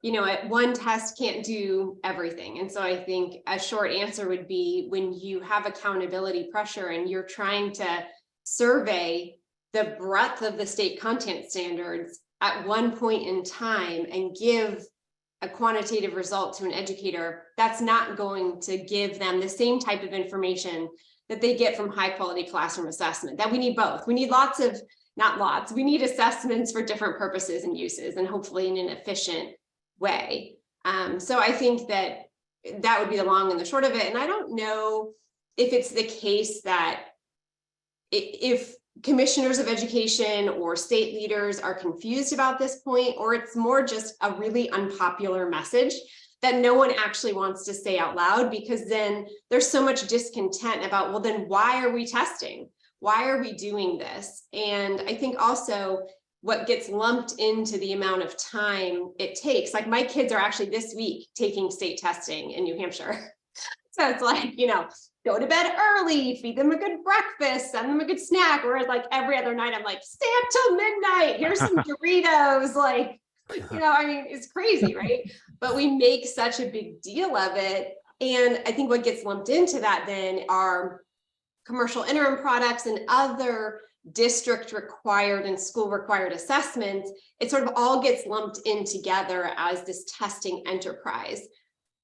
you know, one test can't do everything. And so I think a short answer would be when you have accountability pressure and you're trying to survey the breadth of the state content standards at one point in time and give a quantitative result to an educator, that's not going to give them the same type of information that they get from high quality classroom assessment. That we need both. We need we need assessments for different purposes and uses, and hopefully in an efficient way. So I think that would be the long and the short of it. And I don't know if it's the case that if commissioners of education or state leaders are confused about this point, or it's more just a really unpopular message that no one actually wants to say out loud, because then there's so much discontent about, well, then why are we testing? Why are we doing this? And I think also what gets lumped into the amount of time it takes, like my kids are actually this week taking state testing in New Hampshire. So it's like, go to bed early, feed them a good breakfast, send them a good snack. Whereas like every other night, I'm like, stay up till midnight. Here's some Doritos. Like, it's crazy, right? But we make such a big deal of it. And I think what gets lumped into that then are commercial interim products and other district required and school required assessments. It sort of all gets lumped in together as this testing enterprise.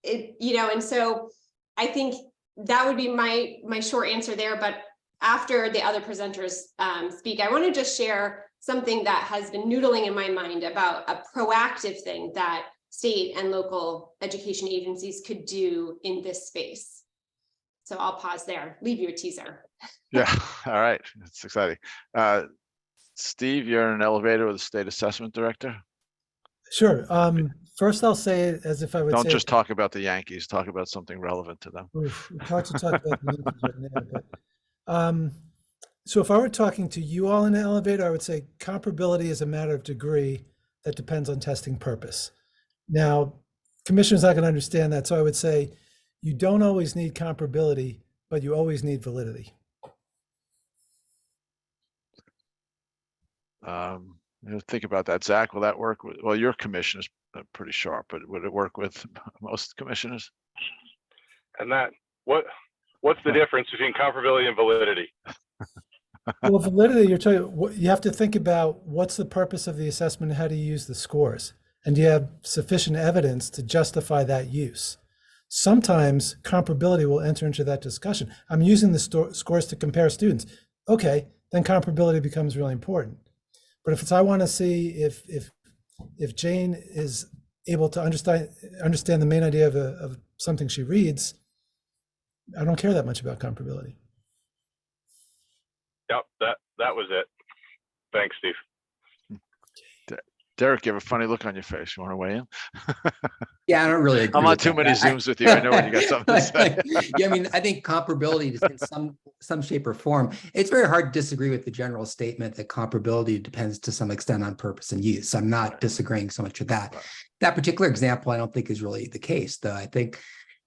And so I think that would be my short answer there. But after the other presenters speak, I want to just share something that has been noodling in my mind about a proactive thing that state and local education agencies could do in this space. So I'll pause there, leave you a teaser. Yeah, all right, that's exciting. Steve, you're in an elevator with the state assessment director. Sure. First, I'll say it as if I would Don't say just talk about the Yankees, talk about something relevant to them. Oof, it's hard to talk about the Yankees right now, but, so if I were talking to you all in the elevator, I would say comparability is a matter of degree that depends on testing purpose. Now, commissioners not going to understand that, so I would say you don't always need comparability, but you always need validity. Think about that, Zach. Will that work? Well, your commission is pretty sharp, but would it work with most commissioners? And what's the difference between comparability and validity? Well, validity, you have to think about what's the purpose of the assessment and how do you use the scores? And do you have sufficient evidence to justify that use? Sometimes comparability will enter into that discussion. I'm using the scores to compare students. Okay, then comparability becomes really important. But if I want to see if Jane is able to understand the main idea of something she reads, I don't care that much about comparability. Yep, that was it. Thanks, Steve. Derek, you have a funny look on your face. You want to weigh in? Yeah, I don't really agree. I'm on with too that. many Zooms with you. I know when you got something to say. Yeah, I mean, I think comparability is in some shape or form. It's very hard to disagree with the general statement that comparability depends to some extent on purpose and use. I'm not disagreeing so much with that. That particular example, I don't think is really the case, though. I think,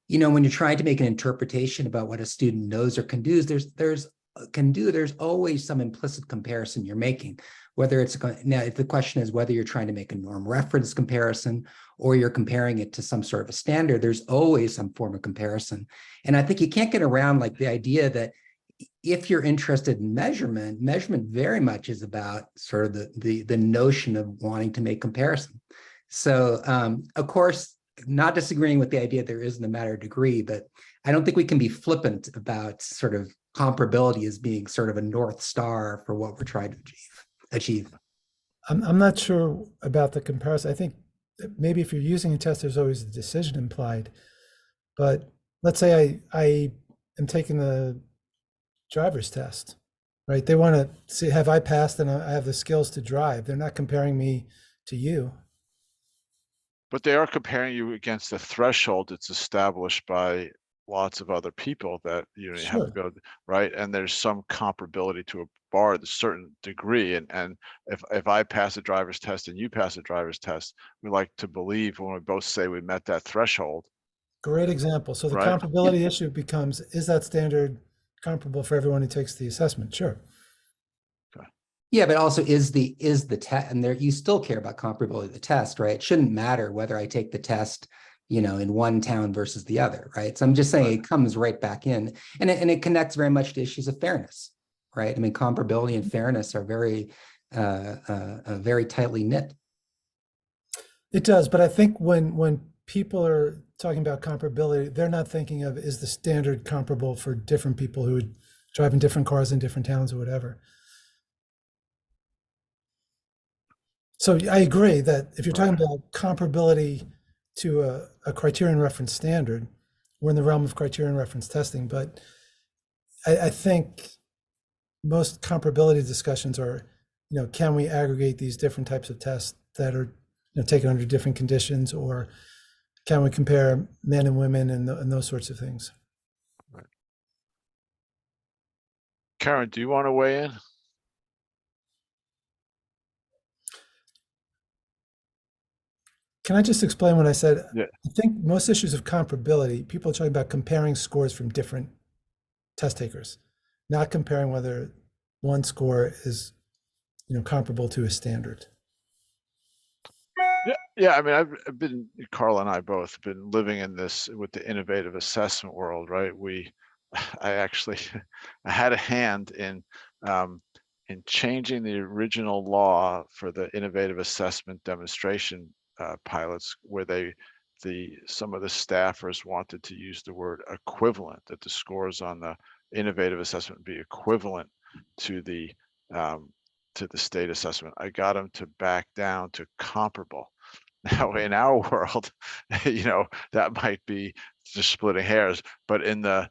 when you're trying to make an interpretation about what a student knows or can do, there's always some implicit comparison you're making. Whether now, if the question is whether you're trying to make a norm reference comparison or you're comparing it to some sort of a standard, there's always some form of comparison. And I think you can't get around like the idea that if you're interested in measurement very much is about sort of the notion of wanting to make comparison. So of course, not disagreeing with the idea there isn't a matter of degree, but I don't think we can be flippant about sort of comparability as being sort of a North Star for what we're trying to achieve. I'm not sure about the comparison. I think that maybe if you're using a test, there's always a decision implied. But let's say I am taking the driver's test, right? They want to see, have I passed and I have the skills to drive? They're not comparing me to you. But they are comparing you against a threshold that's established by lots of other people that you have to go, right? And there's some comparability to a bar at a certain degree. And if I pass a driver's test and you pass a driver's test, we like to believe when we both say we met that threshold. Great example. So the comparability issue becomes, is that standard comparable for everyone who takes the assessment? Sure. Yeah, but also is the test, and there you still care about comparability of the test, right? It shouldn't matter whether I take the test, in one town versus the other, right? So I'm just saying it comes right back in, and it connects very much to issues of fairness, right? I mean, comparability and fairness are very tightly knit. It does, but I think when people are talking about comparability, they're not thinking of, is the standard comparable for different people who would drive in different cars in different towns or whatever. So I agree that if you're talking about comparability to a criterion reference standard, we're in the realm of criterion reference testing, but I think most comparability discussions are, can we aggregate these different types of tests that are, taken under different conditions, or can we compare men and women and those sorts of things? Karen, do you want to weigh in? Can I just explain what I said? Yeah. I think most issues of comparability, people are talking about comparing scores from different test takers, not comparing whether one score is, comparable to a standard. Yeah, I mean, I've been, Carla and I both been living in this with the innovative assessment world, right? I actually, I had a hand in changing the original law for the innovative assessment demonstration pilots, where some of the staffers wanted to use the word equivalent, that the scores on the innovative assessment be equivalent to the state assessment. I got them to back down to comparable. Now in our world, that might be just splitting hairs, but in the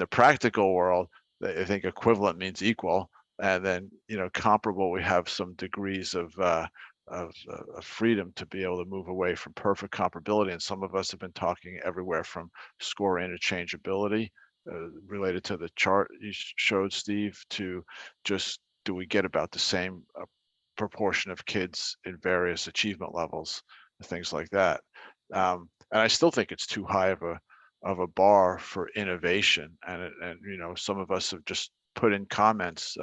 practical world, I think equivalent means equal, and then comparable, we have some degrees of freedom to be able to move away from perfect comparability. And some of us have been talking everywhere from score interchangeability related to the chart you showed, Steve, to just, do we get about the same proportion of kids in various achievement levels, things like that. And I still think it's too high of a bar for innovation. And some of us have just put in comments.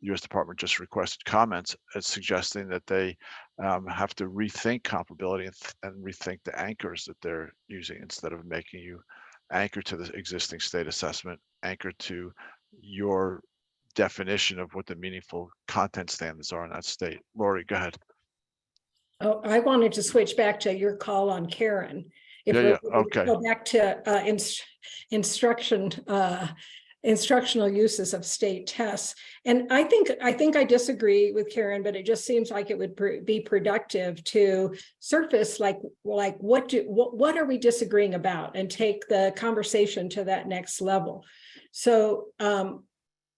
U.S. Department just requested comments suggesting that they have to rethink comparability and rethink the anchors that they're using, instead of making you anchor to the existing state assessment, anchor to your definition of what the meaningful content standards are in that state. Lori, go ahead. Oh, I wanted to switch back to your call on Karen. If Yeah, we okay. go back to instructional uses of state tests. And I think I disagree with Karen, but it just seems like it would be productive to surface like what are we disagreeing about, and take the conversation to that next level. So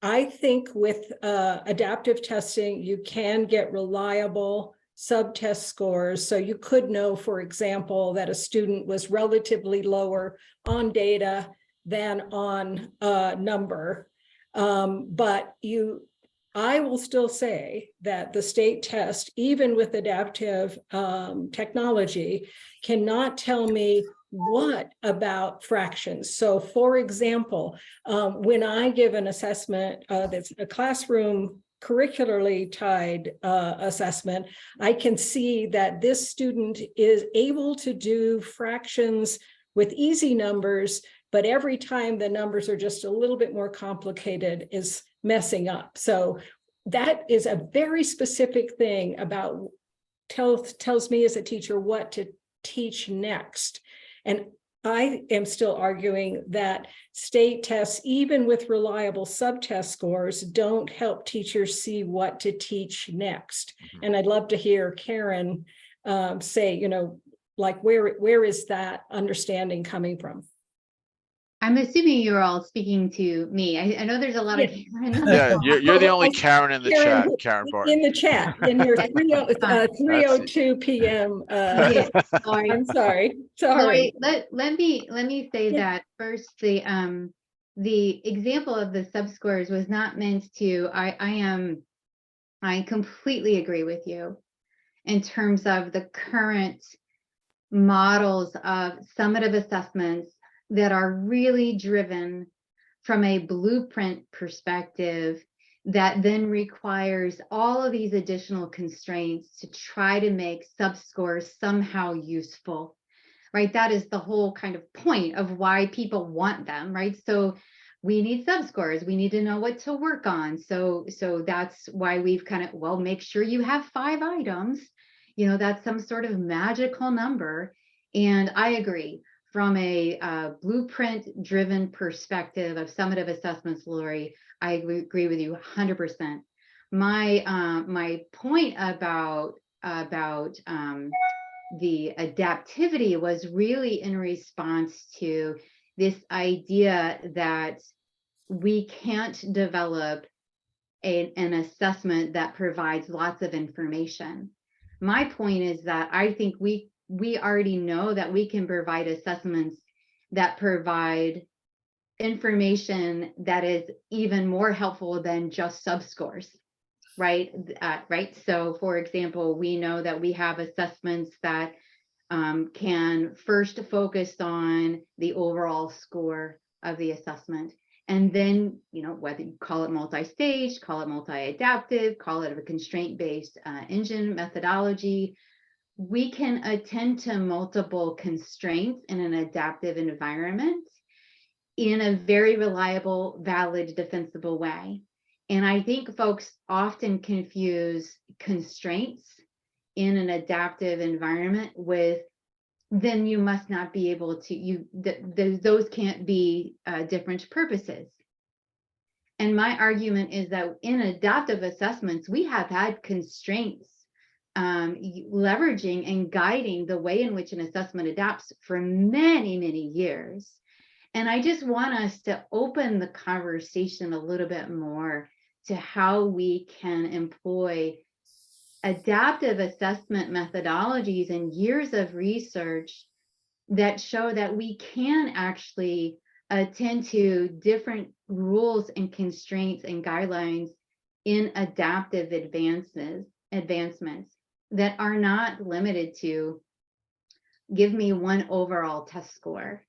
I think with adaptive testing, you can get reliable subtest scores. So you could know, for example, that a student was relatively lower on data than on number. But I will still say that the state test, even with adaptive technology, cannot tell me what about fractions. So for example, when I give an assessment that's a classroom curricularly tied assessment, I can see that this student is able to do fractions with easy numbers, but every time the numbers are just a little bit more complicated is messing up. So that is a very specific thing about tells me as a teacher what to teach next. And I am still arguing that state tests, even with reliable subtest scores, don't help teachers see what to teach next. Mm-hmm. And I'd love to hear Karen say, like where is that understanding coming from? I'm assuming you're all speaking to me. I know there's a lot of Karen. Yeah, you're the only Karen in the Karen, chat, Karen Barton. In the chat, in your 3:02 p.m. Sorry. I'm sorry. Sorry. Let me say that first. The example of the subscores was not meant to. I completely agree with you in terms of the current models of summative assessments that are really driven from a blueprint perspective that then requires all of these additional constraints to try to make subscores somehow useful, right? That is the whole kind of point of why people want them, right? So we need subscores. We need to know what to work on. So that's why we've kind of, well, make sure you have 5 items. That's some sort of magical number. And I agree. From a blueprint-driven perspective of summative assessments, Lori, I agree with you 100%. My point about the adaptivity was really in response to this idea that we can't develop an assessment that provides lots of information. My point is that I think we already know that we can provide assessments that provide information that is even more helpful than just subscores, right? Right. So for example, we know that we have assessments that can first focus on the overall score of the assessment. And then, you know, whether you call it multi-stage, call it multi-adaptive, call it a constraint-based engine methodology, we can attend to multiple constraints in an adaptive environment in a very reliable, valid, defensible way. And I think folks often confuse constraints in an adaptive environment with, then you must not be able to, those can't be different purposes. And my argument is that in adaptive assessments, we have had constraints leveraging and guiding the way in which an assessment adapts for many, many years. And I just want us to open the conversation a little bit more to how we can employ adaptive assessment methodologies and years of research that show that we can actually attend to different rules and constraints and guidelines in adaptive advancements that are not limited to give me one overall test score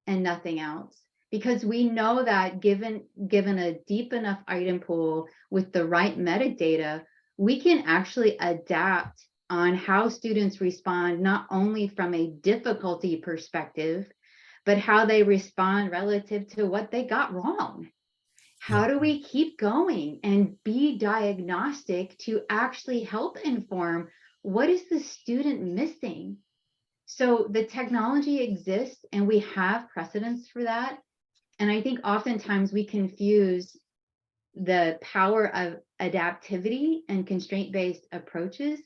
and nothing else. Because we know that given a deep enough item pool with the right metadata, we can actually adapt on how students respond, not only from a difficulty perspective, but how they respond relative to what they got wrong. How do we keep going and be diagnostic to actually help inform what is the student missing? So the technology exists and we have precedents for that. And I think oftentimes we confuse the power of adaptivity and constraint-based approaches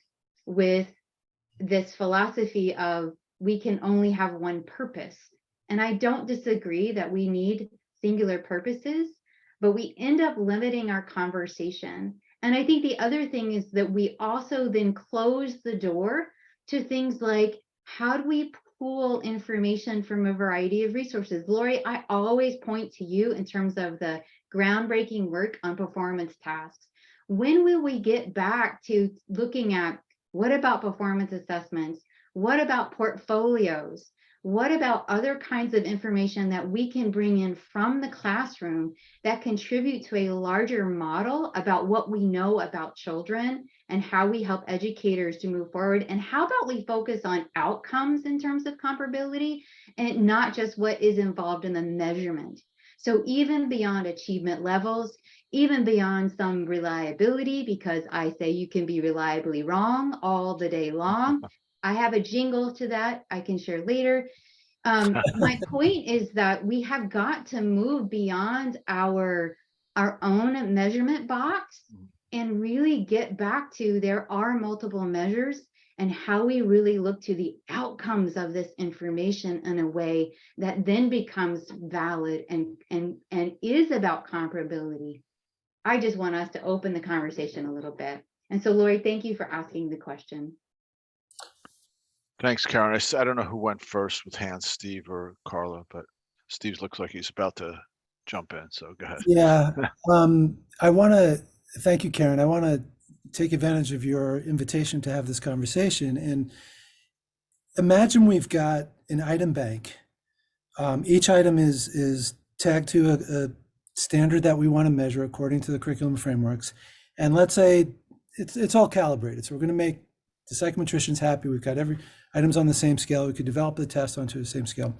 with this philosophy of we can only have one purpose. And I don't disagree that we need singular purposes, but we end up limiting our conversation. And I think the other thing is that we also then close the door to things like, how do we pool information from a variety of resources? Lori, I always point to you in terms of the groundbreaking work on performance tasks. When will we get back to looking at what about performance assessments? What about portfolios? What about other kinds of information that we can bring in from the classroom that contribute to a larger model about what we know about children and how we help educators to move forward? And how about we focus on outcomes in terms of comparability and not just what is involved in the measurement? So even beyond achievement levels, even beyond some reliability, because I say you can be reliably wrong all the day long. I have a jingle to that I can share later. My point is that we have got to move beyond our own measurement box and really get back to there are multiple measures and how we really look to the outcomes of this information in a way that then becomes valid and is about comparability. I just want us to open the conversation a little bit. And so, Lori, thank you for asking the question. Thanks, Karen. I don't know who went first with hands, Steve or Carla, but Steve looks like he's about to jump in, so go ahead. Yeah, I want to thank you, Karen. I want to take advantage of your invitation to have this conversation. And imagine we've got an item bank. Each item is tagged to a standard that we want to measure according to the curriculum frameworks. And let's say it's all calibrated. So we're going to make the psychometricians happy. We've got every items on the same scale. We could develop the test onto the same scale.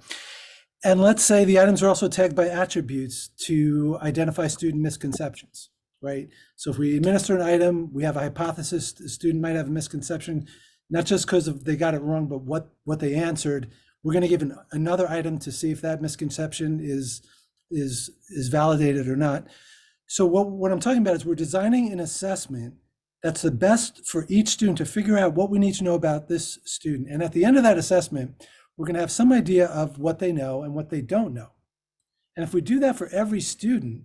And let's say the items are also tagged by attributes to identify student misconceptions, right? So if we administer an item, we have a hypothesis, the student might have a misconception, not just because they got it wrong, but what they answered. We're going to give another item to see if that misconception is validated or not. So what I'm talking about is we're designing an assessment that's the best for each student to figure out what we need to know about this student. And at the end of that assessment, we're going to have some idea of what they know and what they don't know. And if we do that for every student,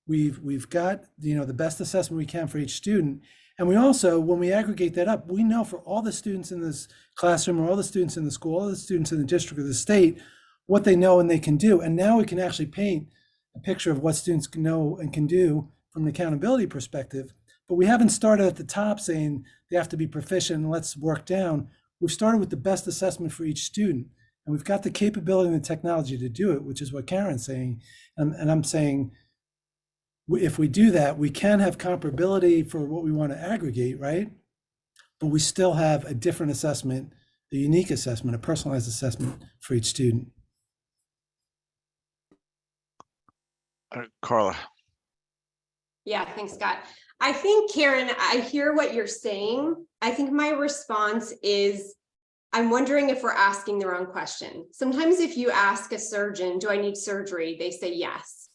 we've got, the best assessment we can for each student. And we also, when we aggregate that up, we know for all the students in this classroom, or all the students in the school, all the students in the district or the state, what they know and they can do. And now we can actually paint a picture of what students can know and can do from an accountability perspective. But we haven't started at the top saying they have to be proficient and let's work down. We've started with the best assessment for each student. And we've got the capability and the technology to do it, which is what Karen's saying. And I'm saying, if we do that, we can have comparability for what we want to aggregate, right? But we still have a different assessment, a unique assessment, a personalized assessment for each student. Carla. Yeah, thanks, Scott. I think, Karen, I hear what you're saying. I think my response is, I'm wondering if we're asking the wrong question. Sometimes if you ask a surgeon, do I need surgery? They say yes.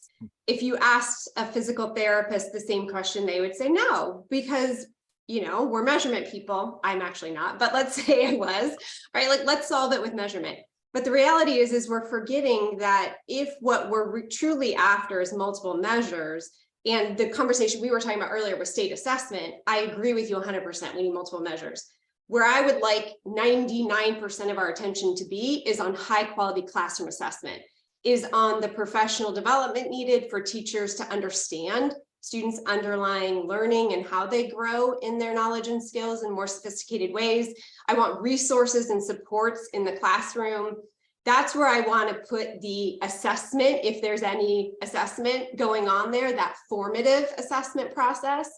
If you asked a physical therapist the same question, they would say no, because, we're measurement people. I'm actually not, but let's say I was, right? Like, let's solve it with measurement. But the reality is we're forgetting that if what we're truly after is multiple measures, and the conversation we were talking about earlier was state assessment, I agree with you 100%, we need multiple measures. Where I would like 99% of our attention to be is on high quality classroom assessment, is on the professional development needed for teachers to understand students' underlying learning and how they grow in their knowledge and skills in more sophisticated ways. I want resources and supports in the classroom. That's where I want to put the assessment, if there's any assessment going on there, that formative assessment process.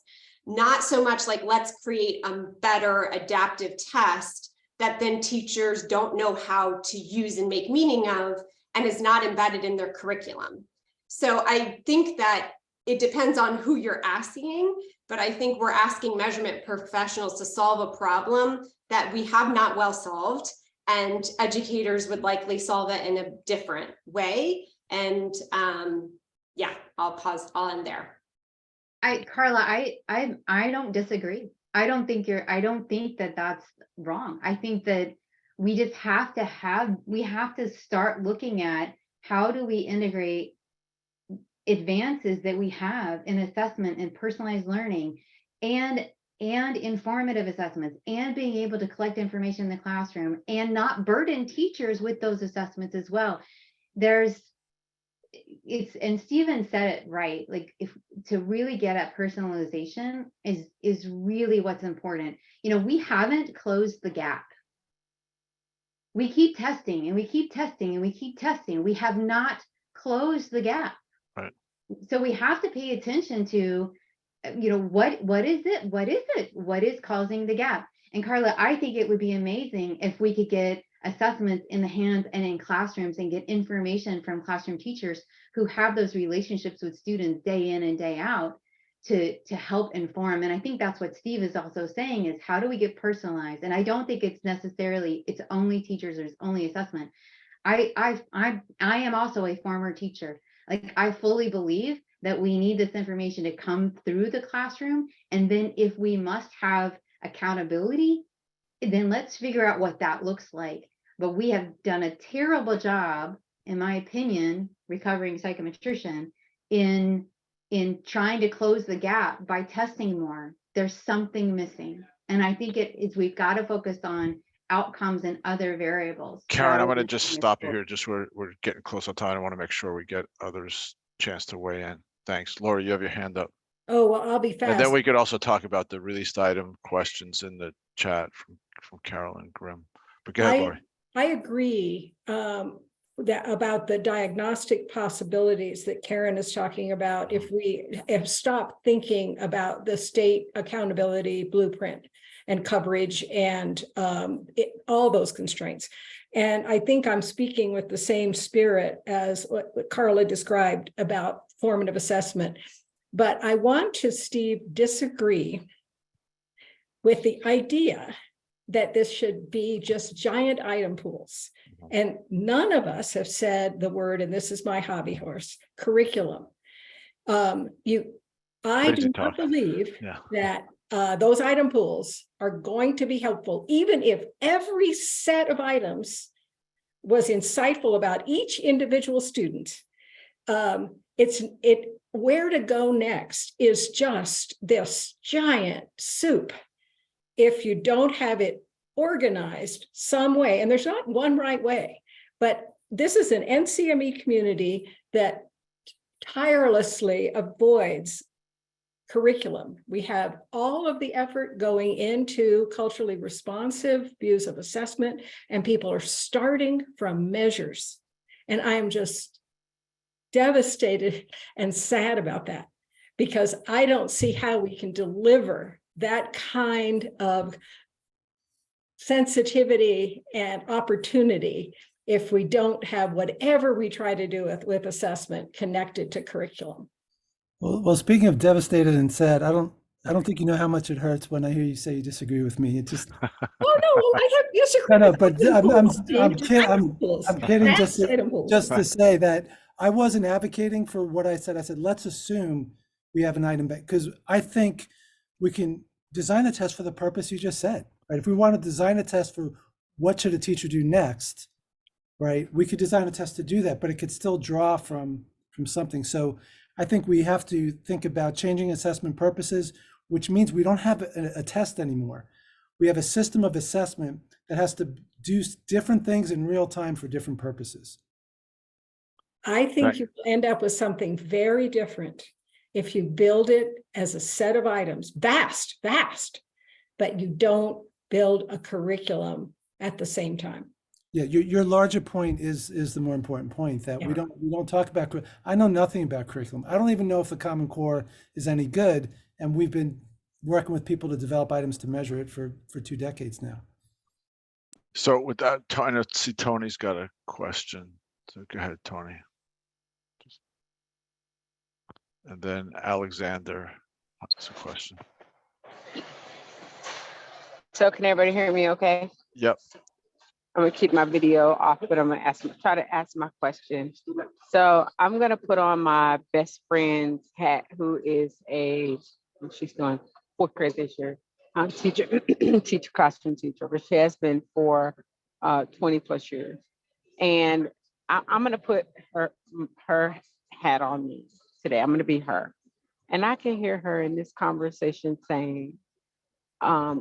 Not so much like, let's create a better adaptive test that then teachers don't know how to use and make meaning of, and is not embedded in their curriculum. So I think that it depends on who you're asking, but I think we're asking measurement professionals to solve a problem that we have not well solved, and educators would likely solve it in a different way. And yeah, I'll pause, I'll end there. Carla, I don't disagree. I don't think that that's wrong. I think that we just have to start looking at how do we integrate advances that we have in assessment and personalized learning and informative assessments, and being able to collect information in the classroom and not burden teachers with those assessments as well. And Stephen said it right, like, if to really get at personalization is really what's important. We haven't closed the gap. We keep testing and we keep testing and we keep testing. We have not closed the gap. Right. So we have to pay attention to, what is it? What is causing the gap? And Carla, I think it would be amazing if we could get assessments in the hands and in classrooms and get information from classroom teachers who have those relationships with students day in and day out to help inform. And I think that's what Steve is also saying, is how do we get personalized? And I don't think it's necessarily, it's only teachers or it's only assessment. I am also a former teacher. Like, I fully believe that we need this information to come through the classroom. And then if we must have accountability, then let's figure out what that looks like. But we have done a terrible job, in my opinion, recovering psychometrician, in trying to close the gap by testing more. There's something missing. And I think we've got to focus on outcomes and other variables. Karen, I'm going to just stop you here. We're getting close on time. I want to make sure we get others a chance to weigh in. Thanks. Laura, you have your hand up. Oh, well, I'll be fast. And then we could also talk about the released item questions in the chat from Carol and Grimm. But go ahead, Lori. I agree about the diagnostic possibilities that Karen is talking about. If we have stopped thinking about the state accountability blueprint and coverage and all those constraints. And I think I'm speaking with the same spirit as what Carla described about formative assessment. But I want to, Steve, disagree with the idea that this should be just giant item pools. And none of us have said the word, and this is my hobby horse, curriculum. I do not believe that those item pools are going to be helpful, even if every set of items was insightful about each individual student. where to go next is just this giant soup. If you don't have it organized some way, and there's not one right way, but this is an NCME community that tirelessly avoids curriculum. We have all of the effort going into culturally responsive views of assessment, and people are starting from measures. And I am just devastated and sad about that, because I don't see how we can deliver that kind of sensitivity and opportunity if we don't have whatever we try to do with assessment connected to curriculum. Well, speaking of devastated and sad, I don't think you know how much it hurts when I hear you say you disagree with me. It just Oh no, I have disagree. no, but I'm kidding. Just to say that I wasn't advocating for what I said. I said let's assume we have an item bank, because I think we can design a test for the purpose you just said. Right? If we want to design a test for what should a teacher do next, right? We could design a test to do that, but it could still draw from something. So I think we have to think about changing assessment purposes, which means we don't have a test anymore. We have a system of assessment that has to do different things in real time for different purposes. I think you end up with something very different if you build it as a set of items, vast, but you don't build a curriculum at the same time. Yeah, your larger point is the more important point, that we don't talk about. I know nothing about curriculum. I don't even know if the Common Core is any good, and we've been working with people to develop items to measure it for 2 decades now. So with that, I see Tony's got a question. So go ahead, Tony. And then Alexander has a question. So can everybody hear me okay? Yep. I'm gonna keep my video off, but I'm gonna try to ask my question. So I'm gonna put on my best friend's hat, who is she's doing 4th grade this year, teacher, classroom teacher, but she has been for 20 plus years. And I'm gonna put her hat on me today. I'm gonna be her. And I can hear her in this conversation saying, blah,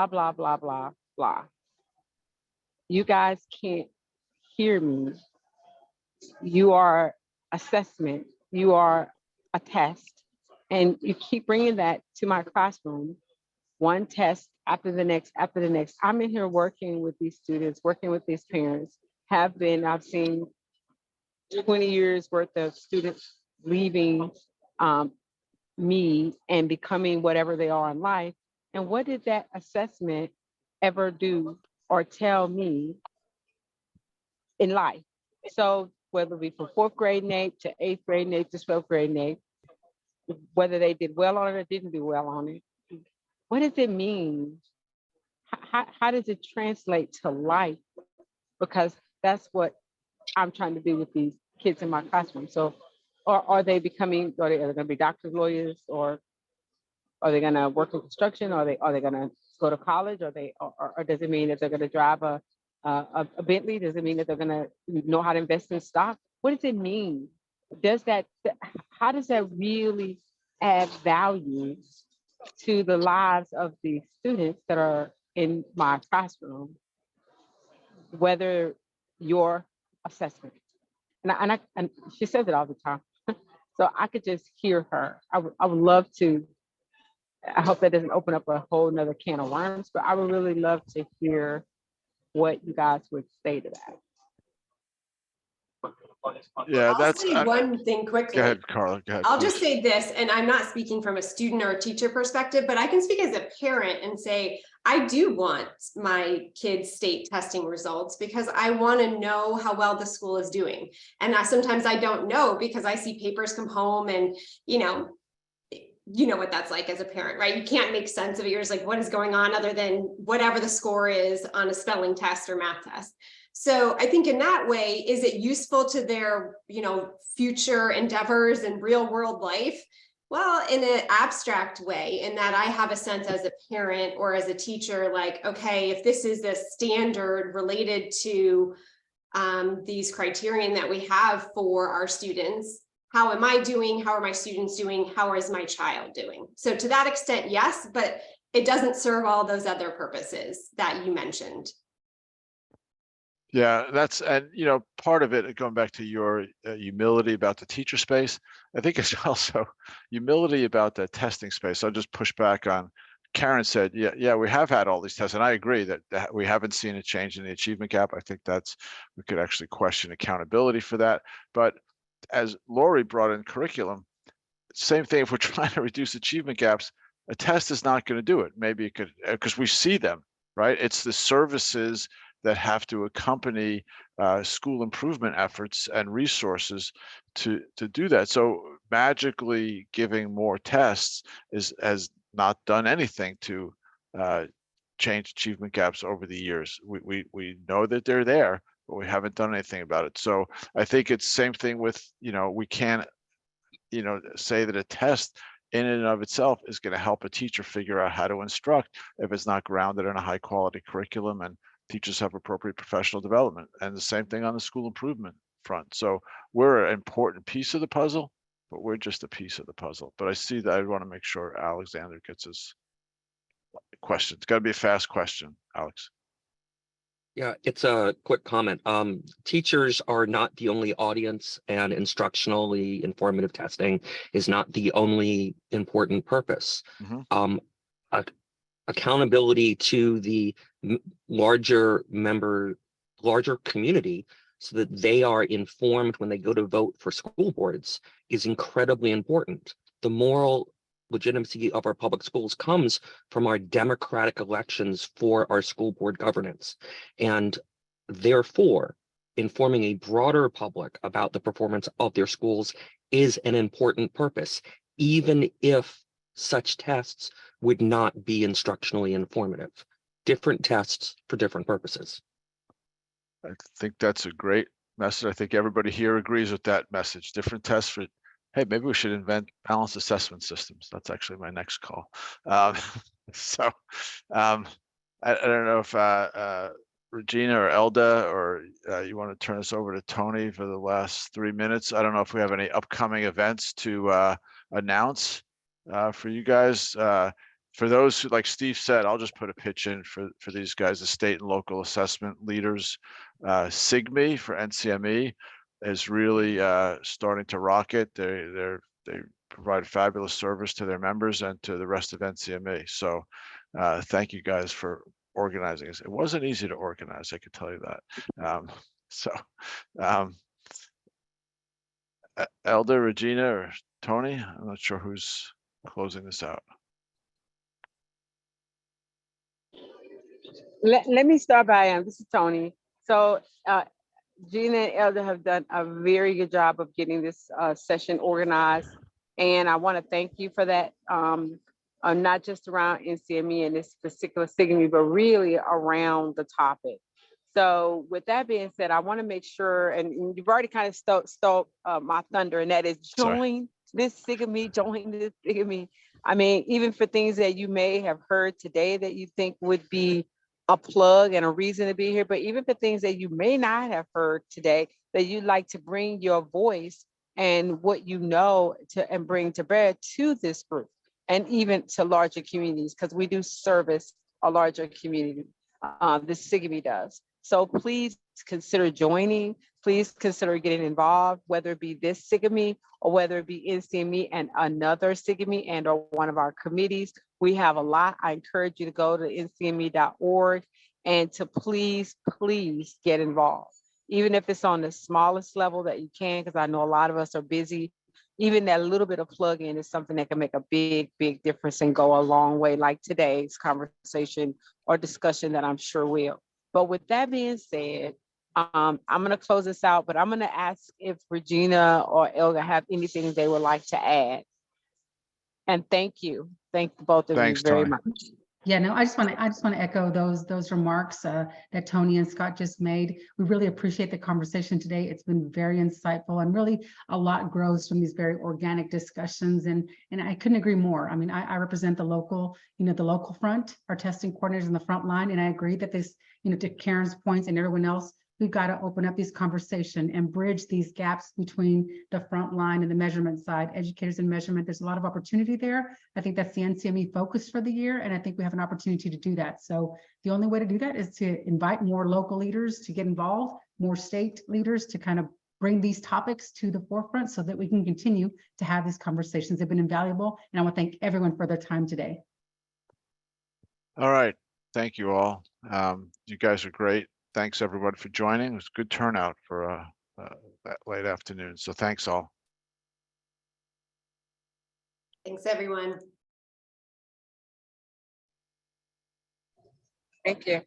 blah, blah, blah, blah. You guys can't hear me. You are assessment. You are a test. And you keep bringing that to my classroom, one test after the next, after the next. I'm in here working with these students, working with these parents, I've seen 20 years worth of students leaving me and becoming whatever they are in life. And what did that assessment ever do or tell me in life? So whether it be from 4th grade NAEP to 8th grade NAEP to 12th grade NAEP, whether they did well on it or didn't do well on it, what does it mean? How does it translate to life? Because that's what I'm trying to do with these kids in my classroom. So, are they becoming, are they going to be doctors, lawyers, or are they going to work in construction? Are they going to go to college? Or does it mean that they're going to drive a Bentley? Does it mean that they're going to know how to invest in stock? What does it mean? How does that really add value to the lives of the students that are in my classroom? Whether your assessment, and she says it all the time, so I could just hear her. I would love to. I hope that doesn't open up a whole nother can of worms, but I would really love to hear what you guys would say to that. Yeah, I'll say one thing quickly. Go ahead, Carla. Go ahead. I'll just say this, and I'm not speaking from a student or a teacher perspective, but I can speak as a parent and say, I do want my kids' state testing results because I want to know how well the school is doing. And sometimes I don't know because I see papers come home and, you know what that's like as a parent, right? You can't make sense of it. You're just like, what is going on other than whatever the score is on a spelling test or math test. So I think in that way, is it useful to their, future endeavors and real world life? Well, in an abstract way, in that I have a sense as a parent or as a teacher, like, okay, if this is the standard related to these criterion that we have for our students. How am I doing? How are my students doing? How is my child doing? So to that extent, yes, but it doesn't serve all those other purposes that you mentioned. Yeah, that's, and part of it, going back to your humility about the teacher space, I think it's also humility about the testing space. I'll just push back on, Karen said, yeah, we have had all these tests, and I agree that we haven't seen a change in the achievement gap. I think we could actually question accountability for that. But as Lori brought in curriculum, same thing, if we're trying to reduce achievement gaps, a test is not going to do it. Maybe it could, because we see them, right? It's the services that have to accompany school improvement efforts and resources to do that. So magically giving more tests has not done anything to change achievement gaps over the years. We know that they're there, but we haven't done anything about it. So I think it's same thing with, we can't, say that a test in and of itself is going to help a teacher figure out how to instruct if it's not grounded in a high quality curriculum and teachers have appropriate professional development. And the same thing on the school improvement front. So we're an important piece of the puzzle, but we're just a piece of the puzzle. But I see that I want to make sure Alexander gets his question. It's got to be a fast question, Alex. Yeah, it's a quick comment. Teachers are not the only audience, and instructionally informative testing is not the only important purpose. Accountability to the larger community so that they are informed when they go to vote for school boards is incredibly important. The moral legitimacy of our public schools comes from our democratic elections for our school board governance. And therefore, informing a broader public about the performance of their schools is an important purpose, even if such tests would not be instructionally informative. Different tests for different purposes. I think that's a great message. I think everybody here agrees with that message. Different tests for, hey, maybe we should invent balanced assessment systems. That's actually my next call. I don't know if Regina or Elda, or you want to turn us over to Tony for the last 3 minutes. I don't know if we have any upcoming events to announce for you guys. For those who, like Steve said, I'll just put a pitch in for these guys, the state and local assessment leaders. SIGME for NCME is really starting to rocket. They provide fabulous service to their members and to the rest of NCME. So thank you guys for organizing this. It wasn't easy to organize, I could tell you that. Elda, Regina, or Tony, I'm not sure who's closing this out. Let me start by, this is Tony. So Gina and Elder have done a very good job of getting this session organized. And I want to thank you for that. Not just around NCME and this particular SIGME, but really around the topic. So with that being said, I want to make sure, and you've already kind of stole my thunder, and that is join this SIGME. I mean, even for things that you may have heard today that you think would be a plug and a reason to be here, but even for things that you may not have heard today, that you'd like to bring your voice and what you know and bring to bear to this group, and even to larger communities, because we do service a larger community. This SIGME does. So please consider joining. Please consider getting involved, whether it be this SIGME or whether it be NCME and another SIGME and or one of our committees. We have a lot. I encourage you to go to ncme.org and to please get involved. Even if it's on the smallest level that you can, because I know a lot of us are busy. Even that little bit of plug-in is something that can make a big difference and go a long way, like today's conversation or discussion that I'm sure will. But with that being said, I'm going to close this out, but I'm going to ask if Regina or Elga have anything they would like to add. And thank you. Thank both of you very much. Yeah, no, I just want to echo those remarks that Tony and Scott just made. We really appreciate the conversation today. It's been very insightful, and really a lot grows from these very organic discussions. And I couldn't agree more. I mean, I represent the local, the local front, our testing coordinators in the front line, and I agree that this, to Karen's points and everyone else, we've got to open up these conversation and bridge these gaps between the front line and the measurement side, educators and measurement. There's a lot of opportunity there. I think that's the NCME focus for the year, and I think we have an opportunity to do that. So the only way to do that is to invite more local leaders to get involved, more state leaders to kind of bring these topics to the forefront so that we can continue to have these conversations. They've been invaluable, and I want to thank everyone for their time today. All right. Thank you all. You guys are great. Thanks everybody for joining. It was a good turnout for that late afternoon. So thanks all. Thanks, everyone. Thank you.